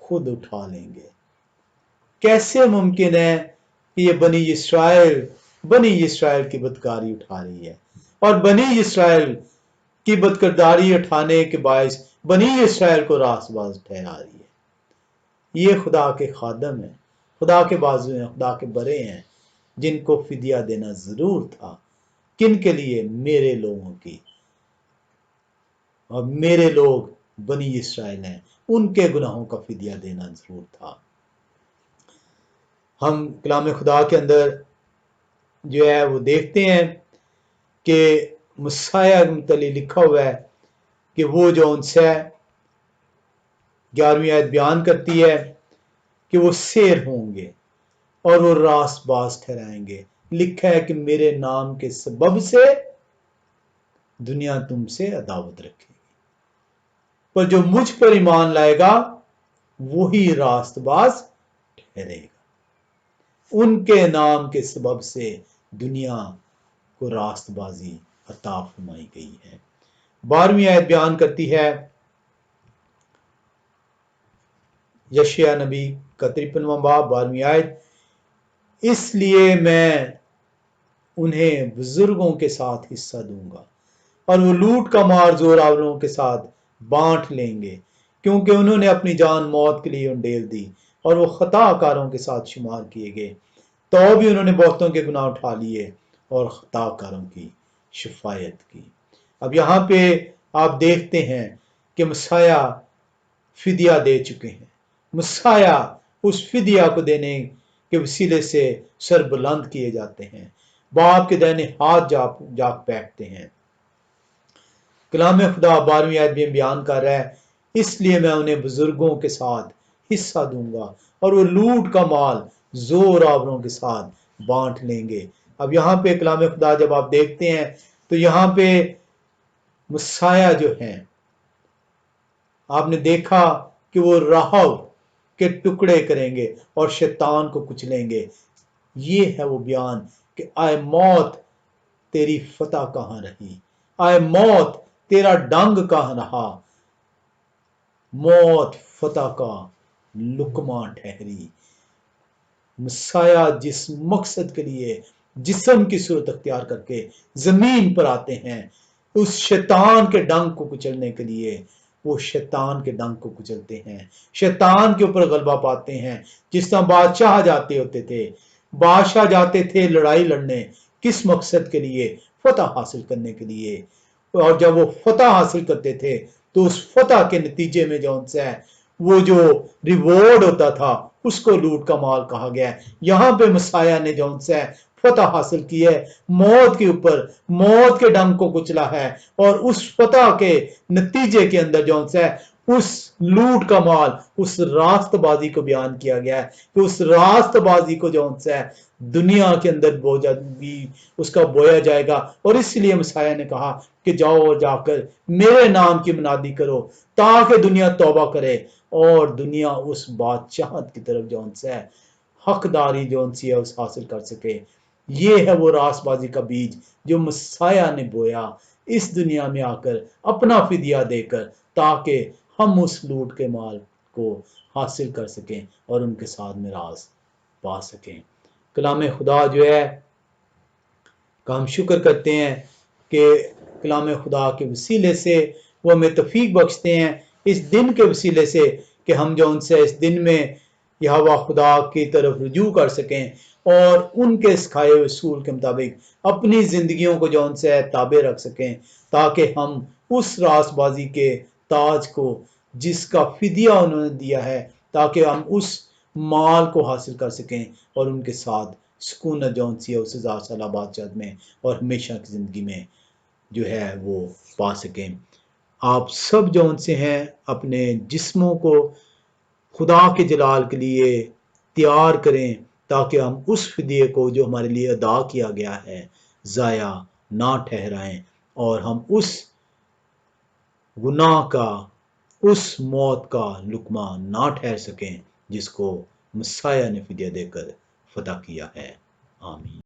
خود اٹھا لیں گے۔ کیسے ممکن ہے کہ یہ بنی اسرائیل کی بدکاری اٹھا رہی ہے، اور بنی اسرائیل کی بدکرداری اٹھانے کے باعث بنی اسرائیل کو راست باز ٹھہرا رہی ہے؟ یہ خدا کے خادم ہیں، خدا کے بازو ہیں، خدا کے برے ہیں، جن کو فدیہ دینا ضرور تھا۔ کن کے لیے؟ میرے لوگوں کی، اور میرے لوگ بنی اسرائیل ہیں، ان کے گناہوں کا فدیہ دینا ضرور تھا۔ ہم کلام خدا کے اندر جو ہے وہ دیکھتے ہیں کہ مسیح متعلق لکھا ہوا ہے کہ وہ جو ان سے 11ویں آیت بیان کرتی ہے کہ وہ سیر ہوں گے اور وہ راست باز ٹھہرائیں گے۔ لکھا ہے کہ میرے نام کے سبب سے دنیا تم سے عداوت رکھے گی، پر جو مجھ پر ایمان لائے گا وہی راست باز ٹھہرے گا۔ ان کے نام کے سبب سے دنیا کو راست بازی عطا فرمائی گئی ہے۔ 12ویں آیت بیان کرتی ہے، یشیع نبی کا 53واں باب 12ویں آیت، اس لیے میں انہیں بزرگوں کے ساتھ حصہ دوں گا اور وہ لوٹ کا مار زور آوروں کے ساتھ بانٹ لیں گے، کیونکہ انہوں نے اپنی جان موت کے لیے انڈیل دی اور وہ خطا کاروں کے ساتھ شمار کیے گئے، تو بھی انہوں نے بہتوں کے گناہ اٹھا لیے اور خطا کاروں کی شفایت کی۔ اب یہاں پہ آپ دیکھتے ہیں کہ مسیح فدیہ دے چکے ہیں۔ مسیح اس فدیہ کو دینے کے وسیلے سے سر بلند کیے جاتے ہیں، باپ کے دائنے ہاتھ جا بیٹھتے ہیں۔ کلام خدا 12ویں آیت میں بیان کر رہا ہے، اس لیے میں انہیں بزرگوں کے ساتھ حصہ دوں گا اور وہ لوٹ کا مال زور آوروں کے ساتھ بانٹ لیں گے۔ اب یہاں پہ کلام خدا جب آپ دیکھتے ہیں تو یہاں پہ مسیح جو ہیں، آپ نے دیکھا کہ وہ راہب کے ٹکڑے کریں گے اور شیطان کو کچلیں گے۔ یہ ہے وہ بیان کہ آئے موت تیری فتح کہاں رہی، آئے موت تیرا ڈنگ کہاں رہا، موت فتح کا لقمہ ٹھہری۔ مسیح جس مقصد کے لیے جسم کی صورت اختیار کر کے زمین پر آتے ہیں، اس شیطان کے ڈنگ کو کچلنے کے لیے، وہ شیطان کے ڈنگ کو کچلتے ہیں، شیطان کے اوپر غلبہ پاتے ہیں۔ جس طرح بادشاہ جاتے ہوتے تھے، بادشاہ جاتے تھے لڑائی لڑنے، کس مقصد کے لیے؟ فتح حاصل کرنے کے لیے، اور جب وہ فتح حاصل کرتے تھے تو اس فتح کے نتیجے میں جو ہے وہ جو ریوارڈ ہوتا تھا اس کو لوٹ کا مال کہا گیا ہے۔ یہاں پہ مسیح نے جو ہے فتح حاصل کی ہے، موت کے اوپر، موت کے ڈنگ کو کچلا ہے، اور اس فتح کے نتیجے کے اندر جو ہے اس لوٹ کا مال، اس راست بازی کو بیان کیا گیا ہے کہ اس راست بازی کو جو ہے دنیا کے اندر اس کا بویا جائے گا۔ اور اس لیے مسیح نے کہا کہ جاؤ اور جا کر میرے نام کی منادی کرو تاکہ دنیا توبہ کرے اور دنیا اس بادشاہت کی طرف جو ہے حقداری جو ہے اس حاصل کر سکے۔ یہ ہے وہ راست بازی کا بیج جو مسیح نے بویا اس دنیا میں آ کر اپنا فدیہ دے کر، تاکہ ہم اس لوٹ کے مال کو حاصل کر سکیں اور ان کے ساتھ میراث پا سکیں۔ کلام خدا جو ہے کا ہم شکر کرتے ہیں کہ کلام خدا کے وسیلے سے وہ ہمیں توفیق بخشتے ہیں، اس دن کے وسیلے سے کہ ہم جو ان سے اس دن میں یہوہ خدا کی طرف رجوع کر سکیں اور ان کے سکھائے ہوئے اصول کے مطابق اپنی زندگیوں کو جو ان سے تابع رکھ سکیں، تاکہ ہم اس راست بازی کے تاج کو جس کا فدیہ انہوں نے دیا ہے تاکہ ہم اس مال کو حاصل کر سکیں اور ان کے ساتھ سکونت جون سی ہے اس 1000 سالہ بادشاہت میں اور ہمیشہ کی زندگی میں جو ہے وہ پا سکیں۔ آپ سب جون سے ہیں اپنے جسموں کو خدا کے جلال کے لیے تیار کریں تاکہ ہم اس فدیے کو جو ہمارے لیے ادا کیا گیا ہے ضائع نہ ٹھہرائیں اور ہم اس گناہ کا اس موت کا لقمہ نہ ٹھہر سکیں جس کو مسیح نے فدیہ دے کر فتح کیا ہے۔ آمین۔